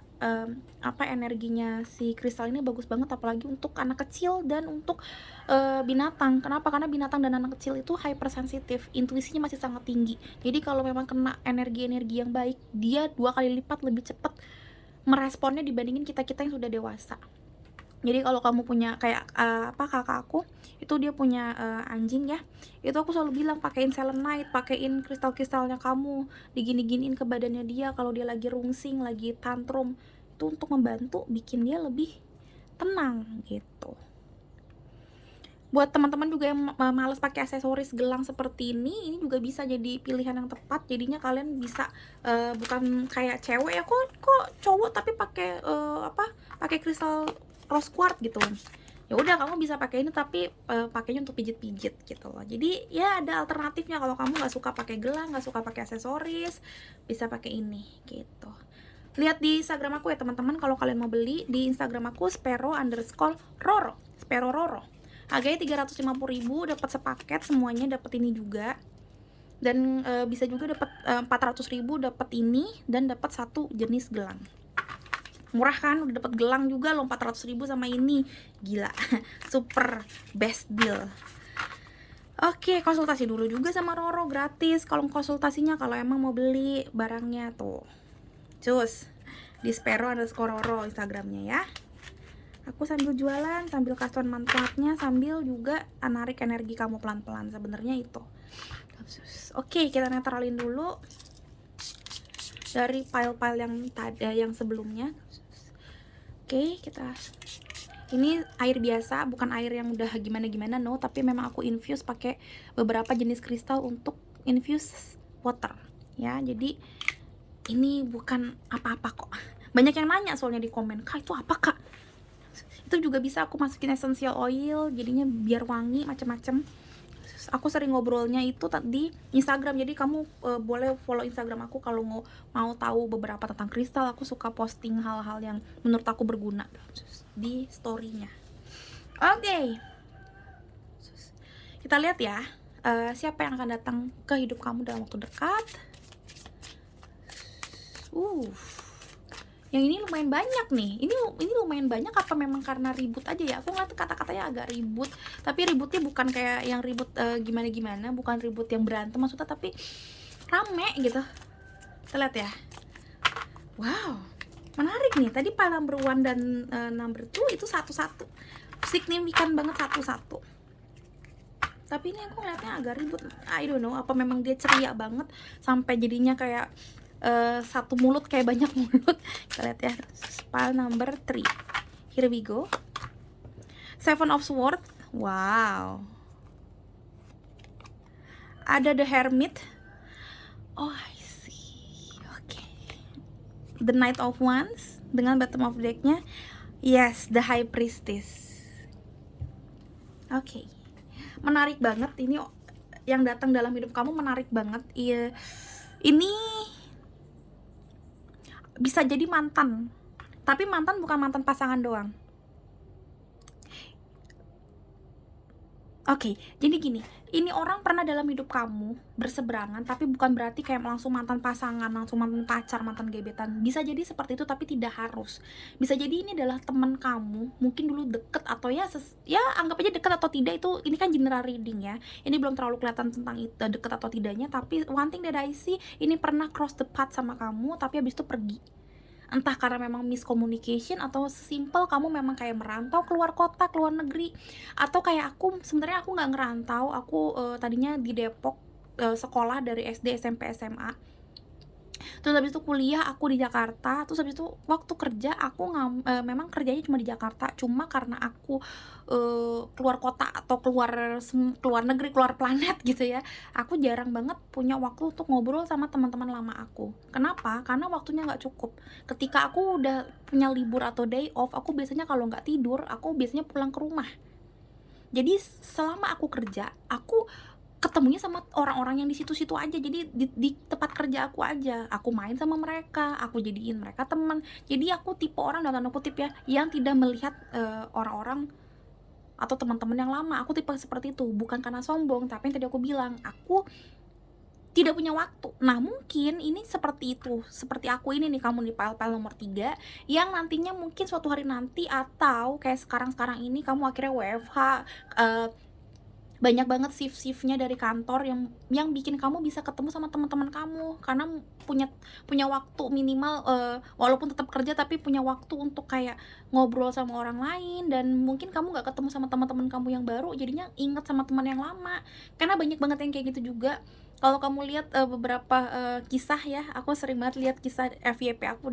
energinya si kristal ini bagus banget apalagi untuk anak kecil dan untuk binatang. Kenapa? Karena binatang dan anak kecil itu hypersensitif, intuisinya masih sangat tinggi. Jadi kalau memang kena energi-energi yang baik, dia 2 kali lipat lebih cepat meresponnya dibandingin kita-kita yang sudah dewasa. Jadi kalau kamu punya kayak kakak aku itu dia punya anjing ya, itu aku selalu bilang pakein selenite, pakein kristal-kristalnya kamu, digini-giniin ke badannya dia kalau dia lagi rungsing, lagi tantrum, itu untuk membantu bikin dia lebih tenang gitu. Buat teman-teman juga yang males pakai aksesoris gelang seperti ini juga bisa jadi pilihan yang tepat. Jadinya kalian bisa bukan kayak cewek ya, kok cowok tapi pakai pakai kristal rose quartz gitu. Ya udah, kamu bisa pakai ini tapi pakainya untuk pijit-pijit gitu loh. Jadi ya ada alternatifnya, kalau kamu nggak suka pakai gelang, nggak suka pakai aksesoris, bisa pakai ini gitu. Lihat di Instagram aku ya teman-teman, kalau kalian mau beli di Instagram aku spero_roro, spero roro. Harganya 350.000, dapat sepaket semuanya, dapat ini juga. Dan bisa juga dapat 400.000 dapat ini dan dapat satu jenis gelang. Murah kan, udah dapat gelang juga loh, 400.000 sama ini, gila. Super best deal. Oke, konsultasi dulu juga sama Roro, gratis kalau konsultasinya, kalau emang mau beli barangnya tuh. Cus di spero_roro Instagramnya ya. Aku sambil jualan, sambil kasuan manfaatnya, sambil juga narik energi kamu pelan-pelan, sebenarnya itu. Oke, kita netralin dulu dari pile-pile yang sebelumnya. Oke, ini air biasa, bukan air yang udah gimana-gimana, no, tapi memang aku infuse pakai beberapa jenis kristal untuk infuse water ya. Jadi ini bukan apa-apa kok. Banyak yang nanya soalnya di komen, "Kak, itu apa, Kak?" Itu juga bisa aku masukin essential oil, jadinya biar wangi macam-macam. Aku sering ngobrolnya itu di Instagram, jadi kamu boleh follow Instagram aku kalau mau tahu beberapa tentang kristal. Aku suka posting hal-hal yang menurut aku berguna di storynya. Oke, kita lihat ya siapa yang akan datang ke hidup kamu dalam waktu dekat. Yang ini lumayan banyak nih. Ini lumayan banyak apa memang karena ribut aja ya? Aku ngeliat kata-katanya agak ribut, tapi ributnya bukan kayak yang ribut gimana-gimana, bukan ribut yang berantem maksudnya, tapi rame gitu. Kita lihat ya. Wow, menarik nih. Tadi pile number 1 dan number 2 itu satu-satu. Signifikan banget satu-satu. Tapi ini aku ngeliatnya agak ribut. I don't know, apa memang dia ceria banget sampai jadinya kayak satu mulut kayak banyak mulut. Kita lihat ya, pile number 3. Here we go. Seven of Swords. Wow. Ada the Hermit. Oh, I see. Oke. The Knight of Wands dengan bottom of deck-nya. Yes, the High Priestess. Oke. Menarik banget ini yang datang dalam hidup kamu, menarik banget. Iya. Ini bisa jadi mantan. Tapi mantan bukan mantan pasangan doang. Oke, jadi gini, ini orang pernah dalam hidup kamu berseberangan, tapi bukan berarti kayak langsung mantan pasangan, langsung mantan pacar, mantan gebetan. Bisa jadi seperti itu, tapi tidak harus. Bisa jadi ini adalah teman kamu, mungkin dulu deket atau ya anggap aja deket atau tidak, itu ini kan general reading ya. Ini belum terlalu kelihatan tentang itu deket atau tidaknya, tapi one thing that I see, ini pernah cross the path sama kamu, tapi habis itu pergi. Entah karena memang miscommunication atau sesimpel kamu memang kayak merantau keluar kota, keluar negeri, atau kayak aku, sebenarnya aku nggak ngerantau, aku tadinya di Depok, sekolah dari SD, SMP, SMA, terus habis itu kuliah aku di Jakarta, terus habis itu waktu kerja aku memang kerjanya cuma di Jakarta, cuma karena aku keluar kota atau keluar negeri, keluar planet gitu ya, aku jarang banget punya waktu untuk ngobrol sama teman-teman lama aku. Kenapa? Karena waktunya nggak cukup. Ketika aku udah punya libur atau day off, aku biasanya kalau nggak tidur, aku biasanya pulang ke rumah. Jadi selama aku kerja, aku ketemunya sama orang-orang yang di situ-situ aja. Jadi di tempat kerja aku aja, aku main sama mereka, aku jadiin mereka teman. Jadi aku tipe orang, dalam tanda kutip ya, yang tidak melihat orang-orang atau teman-teman yang lama. Aku tipe seperti itu, bukan karena sombong, tapi yang tadi aku bilang, aku tidak punya waktu. Nah, mungkin ini seperti itu, seperti aku ini nih, kamu di pile nomor 3, yang nantinya mungkin suatu hari nanti, atau kayak sekarang-sekarang ini kamu akhirnya WFH, banyak banget shift-shiftnya dari kantor yang bikin kamu bisa ketemu sama teman-teman kamu, karena punya waktu minimal, walaupun tetap kerja tapi punya waktu untuk kayak ngobrol sama orang lain, dan mungkin kamu nggak ketemu sama teman-teman kamu yang baru, jadinya inget sama teman yang lama. Karena banyak banget yang kayak gitu juga. Kalau kamu lihat beberapa kisah ya, aku sering banget lihat kisah FYP aku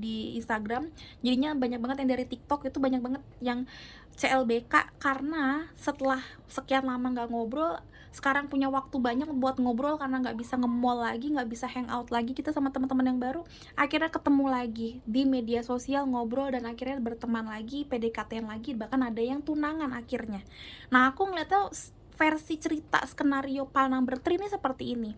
di Instagram, jadinya banyak banget yang dari TikTok, itu banyak banget yang CLBK karena setelah sekian lama nggak ngobrol, sekarang punya waktu banyak buat ngobrol karena nggak bisa nge-mall lagi, nggak bisa hangout lagi kita sama teman-teman yang baru, akhirnya ketemu lagi di media sosial, ngobrol, dan akhirnya berteman lagi, PDKT-an lagi, bahkan ada yang tunangan akhirnya. Nah, aku ngeliatnya versi cerita skenario pile number 3 ini seperti ini.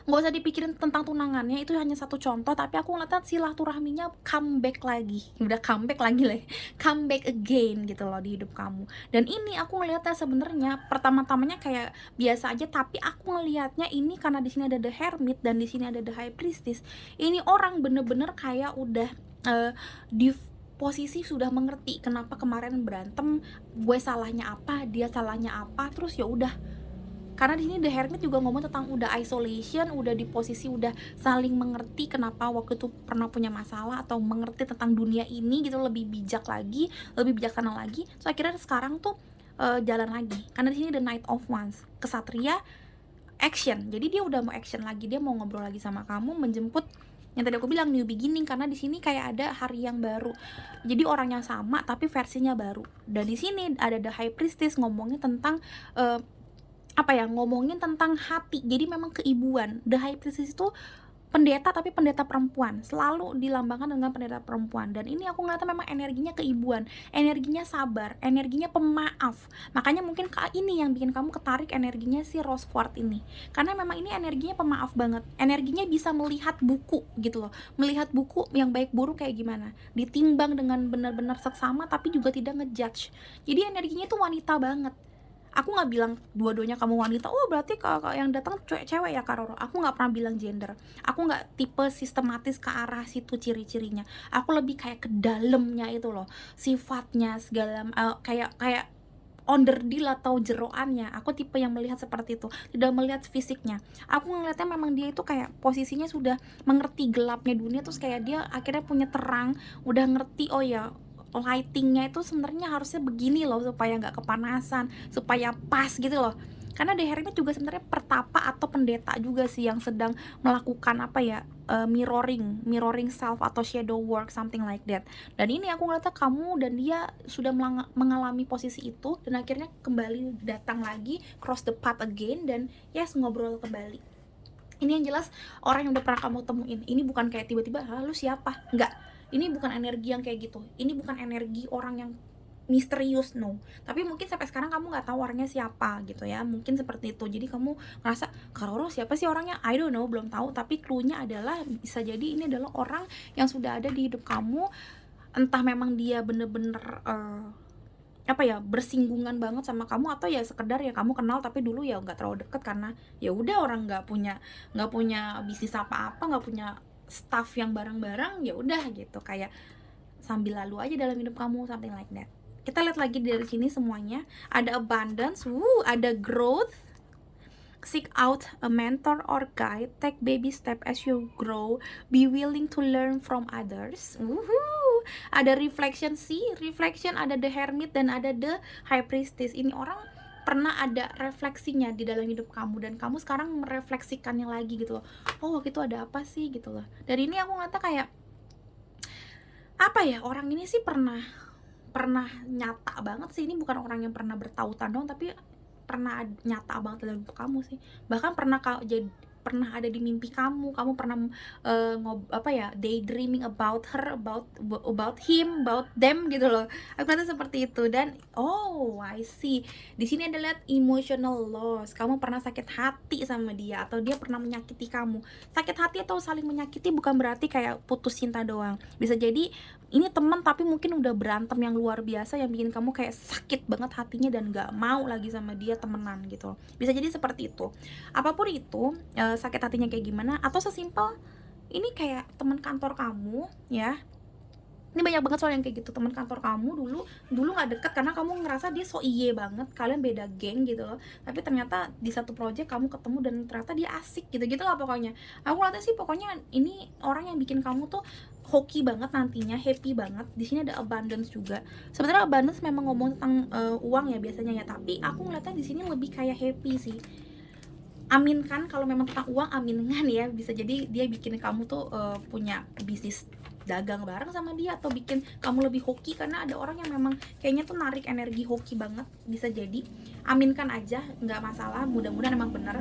Nggak usah dipikirin tentang tunangannya, itu hanya satu contoh, tapi aku ngeliatnya silaturahminya comeback lagi, udah comeback lagi lah, comeback again gitu loh di hidup kamu. Dan ini aku ngeliatnya sebenarnya pertama-tamanya kayak biasa aja, tapi aku ngelihatnya ini karena di sini ada the Hermit dan di sini ada the High Priestess, ini orang bener-bener kayak udah di posisi sudah mengerti kenapa kemarin berantem, gue salahnya apa, dia salahnya apa, terus ya udah. Karena di sini The Hermit juga ngomong tentang udah isolation, udah di posisi udah saling mengerti kenapa waktu itu pernah punya masalah, atau mengerti tentang dunia ini gitu, lebih bijak lagi, lebih bijaksana lagi. So akhirnya sekarang tuh jalan lagi. Karena di sini The Knight of Wands, kesatria action. Jadi dia udah mau action lagi, dia mau ngobrol lagi sama kamu, menjemput yang tadi aku bilang new beginning, karena di sini kayak ada hari yang baru. Jadi orang yang sama tapi versinya baru. Dan di sini ada The High Priestess ngomongin tentang ngomongin tentang hati. Jadi memang keibuan. The High Priestess itu pendeta, tapi pendeta perempuan, selalu dilambangkan dengan pendeta perempuan. Dan ini aku ngeliatnya memang energinya keibuan, energinya sabar, energinya pemaaf. Makanya mungkin ini yang bikin kamu ketarik energinya si Rose Quartz ini, karena memang ini energinya pemaaf banget. Energinya bisa melihat buku gitu loh, melihat buku yang baik buruk kayak gimana, ditimbang dengan benar-benar seksama, tapi juga tidak ngejudge. Jadi energinya itu wanita banget. Aku nggak bilang dua-duanya kamu wanita, oh berarti kakak yang datang cewek ya Kak Roro. Aku nggak pernah bilang gender. Aku nggak tipe sistematis ke arah situ ciri-cirinya. Aku lebih kayak ke dalamnya itu loh, sifatnya segala kayak kayak onderdil atau jeroannya. Aku tipe yang melihat seperti itu, tidak melihat fisiknya. Aku ngelihatnya memang dia itu kayak posisinya sudah mengerti gelapnya dunia, terus kayak dia akhirnya punya terang, udah ngerti oh ya lightingnya itu sebenarnya harusnya begini loh supaya nggak kepanasan, supaya pas gitu loh. Karena The Hermit juga sebenarnya pertapa atau pendeta juga sih yang sedang melakukan apa ya, mirroring self atau shadow work something like that. Dan ini aku ngeliatnya kamu dan dia sudah mengalami posisi itu dan akhirnya kembali datang lagi, cross the path again, dan yes, ngobrol kembali. Ini yang jelas orang yang udah pernah kamu temuin. Ini bukan kayak tiba-tiba lu siapa, enggak. Ini bukan energi yang kayak gitu. Ini bukan energi orang yang misterius, no. Tapi mungkin sampai sekarang kamu nggak tahu orangnya siapa gitu ya, mungkin seperti itu. Jadi kamu ngerasa Karoro siapa sih orangnya, I don't know, belum tahu. Tapi clue-nya adalah bisa jadi ini adalah orang yang sudah ada di hidup kamu, entah memang dia bener-bener apa ya, bersinggungan banget sama kamu, atau ya sekedar ya kamu kenal tapi dulu ya nggak terlalu deket karena ya udah orang nggak punya bisnis apa-apa, nggak punya staff yang bareng-bareng, ya udah gitu, kayak sambil lalu aja dalam hidup kamu, something like that. Kita lihat lagi dari sini semuanya ada abundance, ada growth, seek out a mentor or guide, take baby step as you grow, be willing to learn from others. Ada reflection sih, reflection, ada the hermit dan ada the high priestess. Ini orang pernah ada refleksinya di dalam hidup kamu dan kamu sekarang merefleksikannya lagi gitu loh. Oh waktu itu ada apa sih gitu loh. Dari ini aku ngata kayak apa ya, orang ini sih pernah nyata banget sih. Ini bukan orang yang pernah bertautan dong, tapi pernah nyata banget dalam hidup kamu sih. Bahkan pernah ada di mimpi kamu pernah daydreaming about her, about him, about them gitu loh. Aku rasa seperti itu. Dan oh I see, di sini ada lihat emotional loss. Kamu pernah sakit hati sama dia atau dia pernah menyakiti kamu. Sakit hati atau saling menyakiti bukan berarti kayak putus cinta doang. Bisa jadi ini teman tapi mungkin udah berantem yang luar biasa yang bikin kamu kayak sakit banget hatinya dan gak mau lagi sama dia temenan gitu loh. Bisa jadi seperti itu. Apapun itu, sakit hatinya kayak gimana, atau sesimpel ini kayak teman kantor kamu ya. Ini banyak banget soal yang kayak gitu, teman kantor kamu dulu nggak deket karena kamu ngerasa dia so iye banget, kalian beda geng gitu loh. Tapi ternyata di satu project kamu ketemu dan ternyata dia asik gitu lah pokoknya. Aku ngeliatnya sih pokoknya ini orang yang bikin kamu tuh hoki banget nantinya, happy banget. Di sini ada abundance juga. Sebenarnya abundance memang ngomong tentang uang ya biasanya ya, tapi aku ngeliatnya di sini lebih kayak happy sih. Aminkan kalau memang tentang uang, aminkan ya. Bisa jadi dia bikin kamu tuh punya bisnis dagang bareng sama dia, atau bikin kamu lebih hoki karena ada orang yang memang kayaknya tuh narik energi hoki banget. Bisa jadi, aminkan aja, nggak masalah, mudah-mudahan emang bener.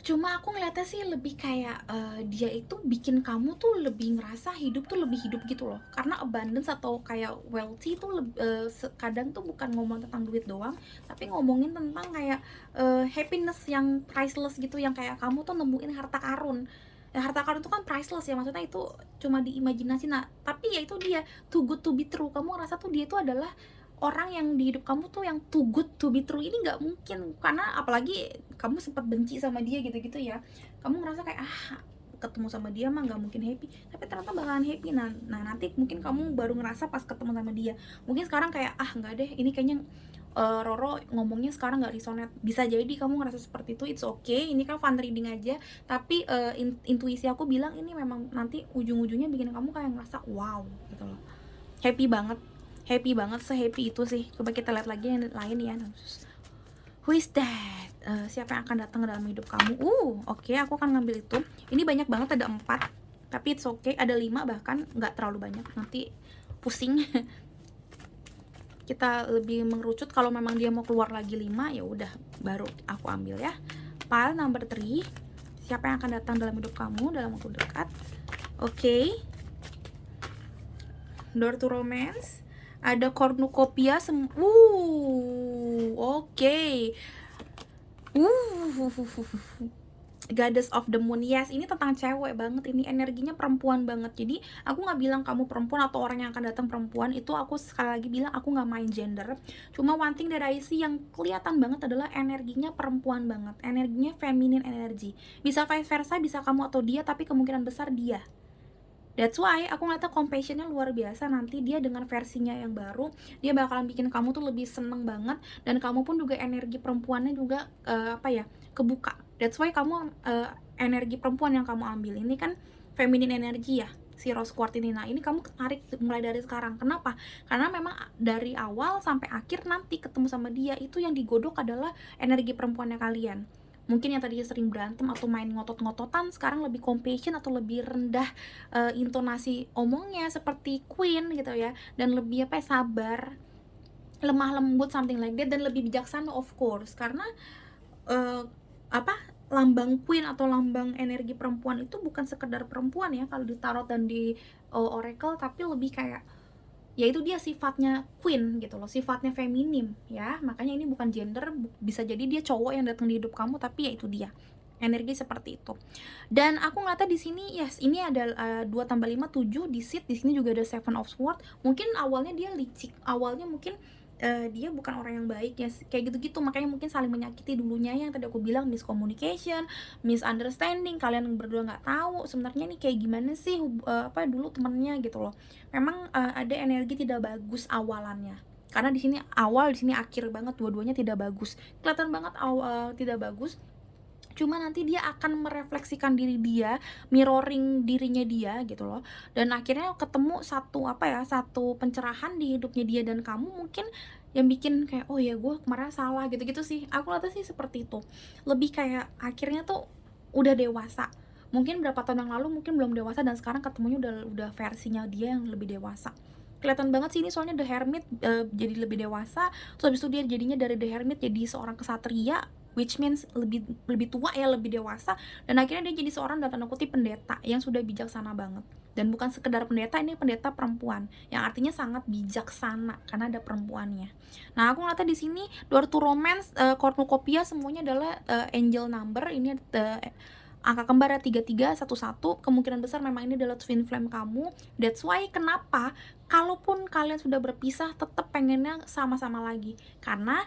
Cuma aku ngeliatnya sih lebih kayak dia itu bikin kamu tuh lebih ngerasa hidup tuh lebih hidup gitu loh. Karena abundance atau kayak wealthy tuh kadang tuh bukan ngomong tentang duit doang, tapi ngomongin tentang kayak happiness yang priceless gitu, yang kayak kamu tuh nemuin harta karun. Ya, harta karun itu kan priceless ya, maksudnya itu cuma diimajinasi. Nah tapi ya itu dia, too good to be true. Kamu ngerasa tuh dia itu adalah orang yang di hidup kamu tuh yang too good to be true. Ini nggak mungkin, karena apalagi kamu sempat benci sama dia gitu-gitu ya. Kamu ngerasa kayak ketemu sama dia mah nggak mungkin happy, tapi ternyata bakalan happy. Nah nanti mungkin kamu baru ngerasa pas ketemu sama dia. Mungkin sekarang kayak nggak deh, ini kayaknya Roro ngomongnya sekarang nggak resonate. Bisa jadi kamu ngerasa seperti itu, it's okay. Ini kan fun reading aja, tapi intuisi aku bilang ini memang nanti ujung-ujungnya bikin kamu kayak ngerasa wow gitu loh, happy banget, se-happy itu sih. Coba kita lihat lagi yang lain ya. Who is that? Siapa yang akan datang ke dalam hidup kamu? Oke, aku akan ngambil itu. Ini banyak banget, ada 4, tapi it's okay. Ada 5 bahkan, nggak terlalu banyak. Nanti pusing. Kita lebih mengerucut. Kalau memang dia mau keluar lagi 5, ya udah baru aku ambil ya. Pile number 3. Siapa yang akan datang dalam hidup kamu dalam waktu dekat? Oke. Door to romance. Ada cornucopia oke. Goddess of the Moon, yes, ini tentang cewek banget, ini energinya perempuan banget. Jadi aku nggak bilang kamu perempuan atau orang yang akan datang perempuan, itu aku sekali lagi bilang aku nggak main gender. Cuma one thing that I see yang kelihatan banget adalah energinya perempuan banget, energinya feminine energy. Bisa vice versa, bisa kamu atau dia, tapi kemungkinan besar dia. That's why aku ngeliatnya compassionnya luar biasa. Nanti dia dengan versinya yang baru, dia bakalan bikin kamu tuh lebih seneng banget, dan kamu pun juga energi perempuannya juga kebuka. That's why kamu energi perempuan yang kamu ambil ini kan feminine energy ya, si rose quartz ini. Nah ini kamu tarik mulai dari sekarang. Kenapa? Karena memang dari awal sampai akhir nanti ketemu sama dia itu yang digodok adalah energi perempuannya kalian. Mungkin yang tadinya sering berantem atau main ngotot-ngototan, sekarang lebih compassion atau lebih rendah intonasi omongnya seperti queen gitu ya, dan lebih sabar, lemah lembut, something like that, dan lebih bijaksana of course. Karena uh, lambang queen atau lambang energi perempuan itu bukan sekedar perempuan ya kalau di tarot dan di oracle, tapi lebih kayak yaitu dia sifatnya queen gitu loh, sifatnya feminim ya. Makanya ini bukan gender, bisa jadi dia cowok yang datang di hidup kamu, tapi ya itu dia energi seperti itu. Dan aku ngeliatnya di sini yes, ini ada 2 tambah 5 7 di seat. Di sini juga ada seven of sword. Mungkin awalnya dia licik, awalnya mungkin dia bukan orang yang baik ya, kayak gitu-gitu. Makanya mungkin saling menyakiti dulunya, yang tadi aku bilang miscommunication, misunderstanding. Kalian berdua nggak tahu sebenarnya nih kayak gimana sih dulu temennya gitu loh. Memang ada energi tidak bagus awalannya, karena di sini awal, di sini akhir banget, dua-duanya tidak bagus, kelihatan banget tidak bagus. Cuma nanti dia akan merefleksikan diri dia, mirroring dirinya dia gitu loh, dan akhirnya ketemu satu pencerahan di hidupnya dia dan kamu, mungkin yang bikin kayak oh ya gue kemarin salah gitu-gitu sih. Aku lihatnya sih seperti itu, lebih kayak akhirnya tuh udah dewasa. Mungkin berapa tahun yang lalu mungkin belum dewasa, dan sekarang ketemunya udah versinya dia yang lebih dewasa. Kelihatan banget sih ini soalnya The Hermit jadi lebih dewasa. Terus habis itu dia jadinya dari The Hermit jadi seorang kesatria, which means lebih tua ya, lebih dewasa. Dan akhirnya dia jadi seorang dalam tanda kutip pendeta yang sudah bijaksana banget. Dan bukan sekedar pendeta, ini pendeta perempuan yang artinya sangat bijaksana karena ada perempuannya. Nah aku ngeliatnya di sini door to romance, cornucopia semuanya adalah angel number. Ini angka kembar ya, 3311. Kemungkinan besar memang ini adalah twin flame kamu. That's why kenapa kalaupun kalian sudah berpisah tetap pengennya sama-sama lagi, karena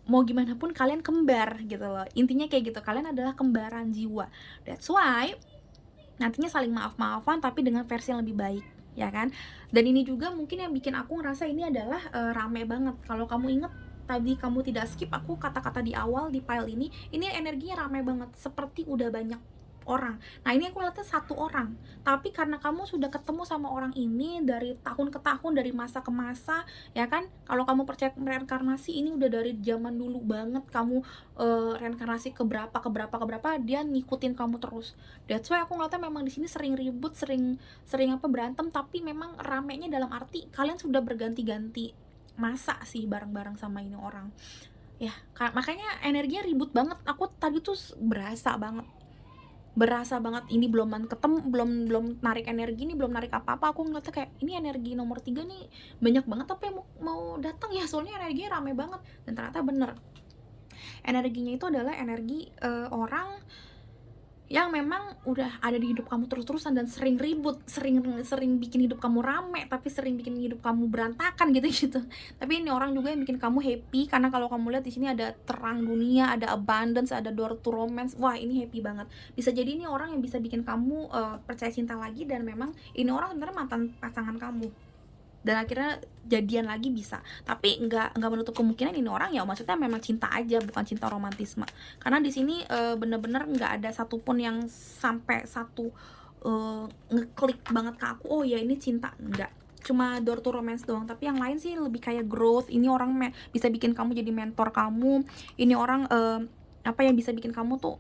mau gimana pun kalian kembar gitu loh. Intinya kayak gitu, kalian adalah kembaran jiwa. That's why nantinya saling maaf-maafan tapi dengan versi yang lebih baik, ya kan? Dan ini juga mungkin yang bikin aku ngerasa ini adalah rame banget. Kalau kamu inget tadi, kamu tidak skip aku kata-kata di awal di pile ini energinya rame banget, seperti udah banyak orang. Nah ini aku lihatnya satu orang, tapi karena kamu sudah ketemu sama orang ini dari tahun ke tahun, dari masa ke masa, ya kan? Kalau kamu percaya reinkarnasi, ini udah dari zaman dulu banget kamu reinkarnasi ke berapa, dia ngikutin kamu terus. That's why aku ngeliatnya memang di sini sering ribut, sering berantem, tapi memang ramenya dalam arti kalian sudah berganti-ganti masa sih bareng-bareng sama ini orang. Ya, makanya energinya ribut banget. Aku tadi tuh berasa banget ini belum ketemu, belum narik energi nih, belum narik apa-apa. Aku ngeliatnya kayak ini energi nomor 3 nih banyak banget apa yang mau datang ya, soalnya energinya rame banget. Dan ternyata bener, energinya itu adalah energi orang yang memang udah ada di hidup kamu terus-terusan dan sering ribut, sering bikin hidup kamu rame, tapi sering bikin hidup kamu berantakan gitu. Tapi ini orang juga yang bikin kamu happy, karena kalau kamu lihat di sini ada terang dunia, ada abundance, ada door to romance. Wah, ini happy banget. Bisa jadi ini orang yang bisa bikin kamu percaya cinta lagi, dan memang ini orang sebenarnya mantan pasangan kamu. Dan akhirnya jadian lagi bisa, tapi nggak menutup kemungkinan ini orang ya maksudnya memang cinta aja, bukan cinta romantisme. Karena di sini bener-bener nggak ada satupun yang sampai ngeklik banget ke aku, oh ya ini cinta, nggak. Cuma door to romance doang, tapi yang lain sih lebih kayak growth. Ini orang bisa bikin kamu jadi mentor kamu. Ini orang yang bisa bikin kamu tuh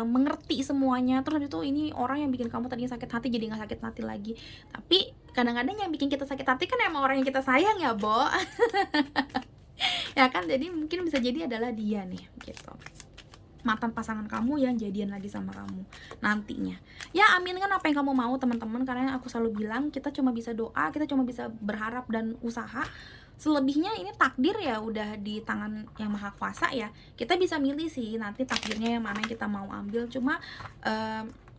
mengerti semuanya. Terus itu ini orang yang bikin kamu tadinya sakit hati jadi nggak sakit hati lagi. Tapi kadang-kadang yang bikin kita sakit hati kan emang orang yang kita sayang ya, Bo. Ya kan, jadi mungkin bisa jadi adalah dia nih gitu, mantan pasangan kamu yang jadian lagi sama kamu nantinya. Ya aminkan apa yang kamu mau teman-teman, karena aku selalu bilang kita cuma bisa doa, kita cuma bisa berharap dan usaha. Selebihnya ini takdir ya udah di tangan yang maha kuasa ya. Kita bisa milih sih nanti takdirnya yang mana yang kita mau ambil, cuma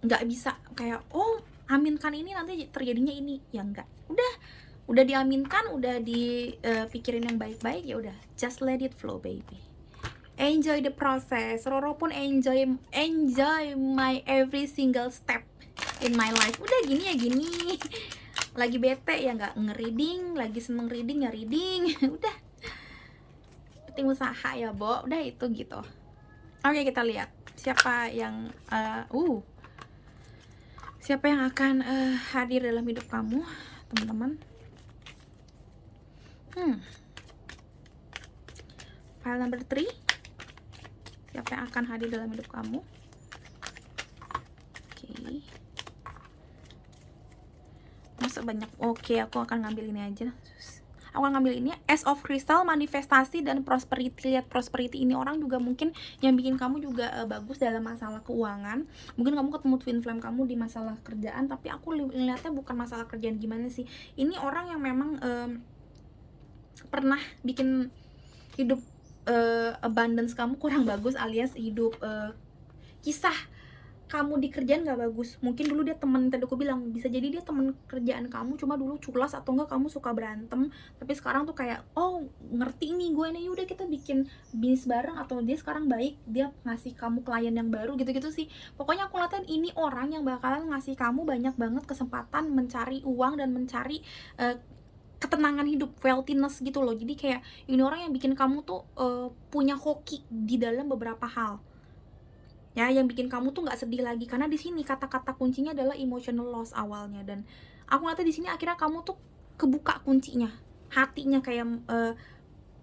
nggak bisa kayak oh aminkan ini nanti terjadinya ini, ya enggak. Udah diaminkan, udah dipikirin yang baik-baik, ya udah just let it flow baby. Enjoy the process. Roro pun enjoy my every single step in my life. Udah gini ya gini. Lagi bete ya nggak ngereading, lagi seneng reading ya reading. Udah penting usaha ya Bo. Udah itu gitu. Oke, kita lihat siapa yang siapa yang akan hadir dalam hidup kamu, teman-teman. File number 3. Siapa yang akan hadir dalam hidup kamu? Oke. Masa banyak? Oke, aku akan ngambil ini aja. Aku akan ngambil ini, Ace of Crystal, manifestasi dan prosperity. Lihat prosperity ini orang juga mungkin yang bikin kamu juga bagus dalam masalah keuangan. Mungkin kamu ketemu twin flame kamu di masalah kerjaan, tapi aku lihatnya bukan masalah kerjaan gimana sih. Ini orang yang memang pernah bikin hidup abundance kamu kurang bagus, alias hidup kisah kamu di kerjaan gak bagus. Mungkin dulu dia temen, tadi aku bilang bisa jadi dia temen kerjaan kamu, cuma dulu culas atau enggak kamu suka berantem, tapi sekarang tuh kayak oh ngerti nih gue nih, udah kita bikin bisnis bareng, atau dia sekarang baik, dia ngasih kamu klien yang baru gitu-gitu sih. Pokoknya aku liatin ini orang yang bakalan ngasih kamu banyak banget kesempatan mencari uang dan mencari ketenangan hidup, wealthiness gitu loh. Jadi kayak ini orang yang bikin kamu tuh punya hoki di dalam beberapa hal ya, yang bikin kamu tuh nggak sedih lagi. Karena di sini kata-kata kuncinya adalah emotional loss awalnya, dan aku ngeliatnya di sini akhirnya kamu tuh kebuka kuncinya, hatinya kayak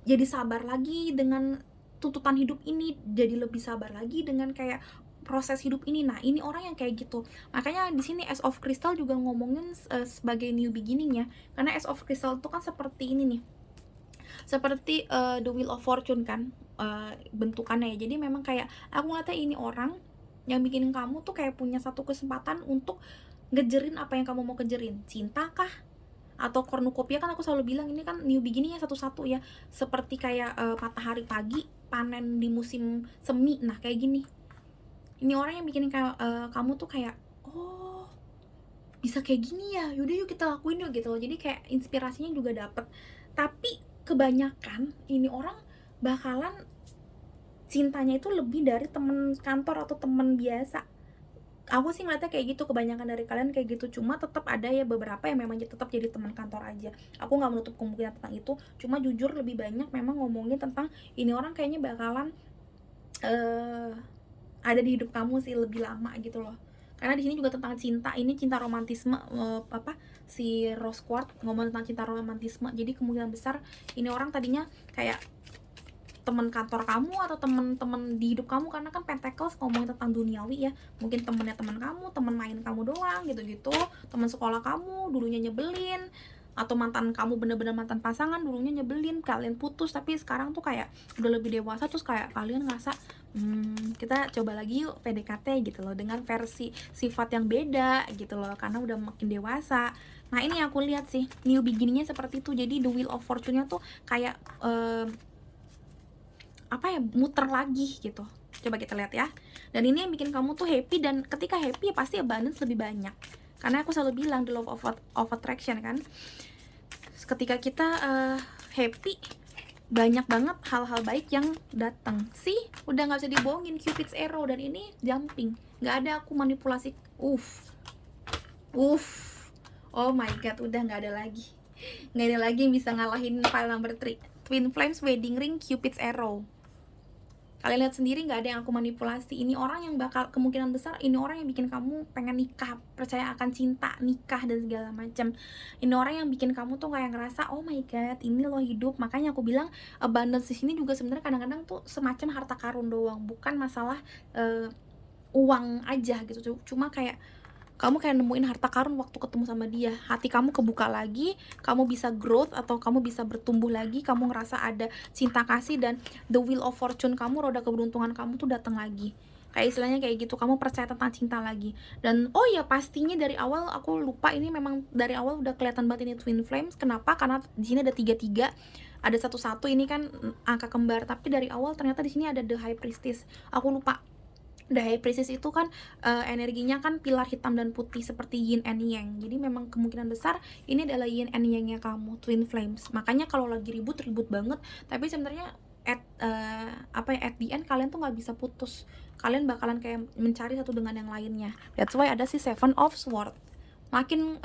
jadi sabar lagi dengan tuntutan hidup ini, jadi lebih sabar lagi dengan kayak proses hidup ini. Nah, ini orang yang kayak gitu. Makanya di sini Ace of Crystal juga ngomongin sebagai new beginning ya. Karena Ace of Crystal itu kan seperti ini nih. Seperti the Wheel of Fortune kan bentukannya ya. Jadi memang kayak aku ngeliatnya ini orang yang bikin kamu tuh kayak punya satu kesempatan untuk ngejerin apa yang kamu mau kejerin. Cinta kah? Atau cornucopia, kan aku selalu bilang ini kan new beginning ya, satu-satu ya. Seperti kayak matahari pagi, panen di musim semi. Nah, kayak gini. Ini orang yang bikin kamu tuh kayak oh bisa kayak gini ya, yaudah yuk kita lakuin yuk gitu loh. Jadi kayak inspirasinya juga dapet. Tapi kebanyakan ini orang bakalan cintanya itu lebih dari temen kantor atau temen biasa. Aku sih ngeliatnya kayak gitu, kebanyakan dari kalian kayak gitu. Cuma tetap ada ya beberapa yang memang tetap jadi teman kantor aja. Aku nggak menutup kemungkinan tentang itu. Cuma jujur lebih banyak memang ngomongin tentang ini orang kayaknya bakalan ada di hidup kamu sih lebih lama gitu loh. Karena di sini juga tentang cinta, ini cinta romantisme, si Rose Quartz ngomong tentang cinta romantisme. Jadi kemungkinan besar ini orang tadinya kayak teman kantor kamu atau teman-teman di hidup kamu, karena kan Pentacles ngomongin tentang duniawi ya. Mungkin temennya teman kamu, teman main kamu doang gitu-gitu, teman sekolah kamu dulunya nyebelin, atau mantan kamu bener-bener mantan pasangan dulunya nyebelin, kalian putus tapi sekarang tuh kayak udah lebih dewasa, terus kayak kalian ngerasa kita coba lagi yuk PDKT gitu loh, dengan versi sifat yang beda gitu loh, karena udah makin dewasa. Nah, ini aku lihat sih new beginningnya seperti itu. Jadi the Wheel of Fortune-nya tuh kayak apa ya, muter lagi gitu. Coba kita lihat ya. Dan ini yang bikin kamu tuh happy, dan ketika happy ya pasti abundance lebih banyak. Karena aku selalu bilang the law of attraction kan. Ketika kita happy, banyak banget hal-hal baik yang datang. Sih, udah nggak bisa dibohongin Cupid's arrow, dan ini jumping. Nggak ada aku manipulasi. Oh my god, udah nggak ada lagi. Nggak ada lagi yang bisa ngalahin file number 3. Twin Flames, Wedding Ring, Cupid's arrow. Kalian lihat sendiri, nggak ada yang aku manipulasi. Ini orang yang bakal kemungkinan besar, ini orang yang bikin kamu pengen nikah, percaya akan cinta, nikah dan segala macam. Ini orang yang bikin kamu tuh kayak ngerasa oh my god, ini loh hidup. Makanya aku bilang abundance di sini juga sebenarnya kadang-kadang tuh semacam harta karun doang, bukan masalah uang aja gitu. Cuma kayak kamu kayak nemuin harta karun waktu ketemu sama dia. Hati kamu kebuka lagi, kamu bisa growth atau kamu bisa bertumbuh lagi, kamu ngerasa ada cinta kasih, dan the Wheel of Fortune kamu, roda keberuntungan kamu tuh datang lagi. Kayak istilahnya kayak gitu, kamu percaya tentang cinta lagi. Dan oh ya, pastinya dari awal aku lupa, ini memang dari awal udah kelihatan banget ini twin flames. Kenapa? Karena di sini ada 33, ada 11, ini kan angka kembar, tapi dari awal ternyata di sini ada the high priestess. Aku lupa. The high priestess itu kan energinya kan pilar hitam dan putih seperti yin and yang. Jadi memang kemungkinan besar ini adalah yin and yang-nya kamu, twin flames. Makanya kalau lagi ribut banget, tapi sebenarnya at the end kalian tuh nggak bisa putus. Kalian bakalan kayak mencari satu dengan yang lainnya. That's why ada si Seven of Swords. Makin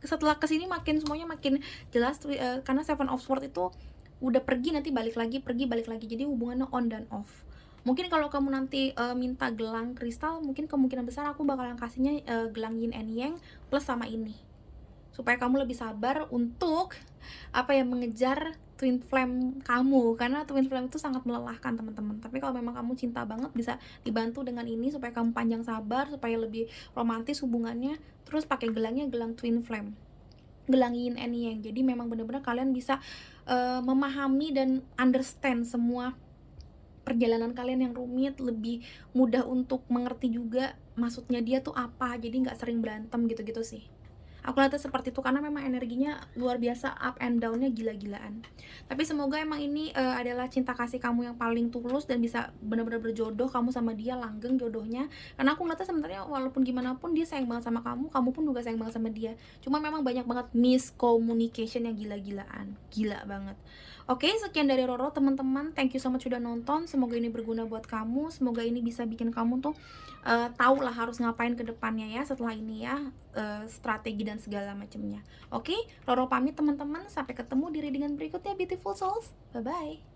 setelah kesini makin semuanya makin jelas, karena Seven of Swords itu udah pergi, nanti balik lagi, pergi balik lagi, jadi hubungannya on dan off. Mungkin kalau kamu nanti minta gelang kristal, mungkin kemungkinan besar aku bakalan kasihnya gelang yin and yang plus sama ini, supaya kamu lebih sabar untuk mengejar twin flame kamu, karena twin flame itu sangat melelahkan teman-teman. Tapi kalau memang kamu cinta banget, bisa dibantu dengan ini supaya kamu panjang sabar, supaya lebih romantis hubungannya. Terus pakai gelangnya gelang twin flame, gelang yin and yang. Jadi memang benar-benar kalian bisa memahami dan understand semua perjalanan kalian yang rumit, lebih mudah untuk mengerti juga maksudnya dia tuh apa, jadi nggak sering berantem gitu-gitu sih. Aku lihatnya seperti itu, karena memang energinya luar biasa, up and down-nya gila-gilaan. Tapi semoga emang ini adalah cinta kasih kamu yang paling tulus dan bisa benar-benar berjodoh, kamu sama dia langgeng jodohnya. Karena aku ngeliatnya sebenarnya walaupun gimana pun dia sayang banget sama kamu, kamu pun juga sayang banget sama dia. Cuma memang banyak banget miscommunication yang gila-gilaan, gila banget. Oke, sekian dari Roro teman-teman. Thank you so much udah nonton. Semoga ini berguna buat kamu. Semoga ini bisa bikin kamu tuh tahu lah harus ngapain ke depannya ya setelah ini ya, strategi dan segala macamnya. Oke, Roro pamit teman-teman. Sampai ketemu di readingan berikutnya, beautiful souls. Bye bye.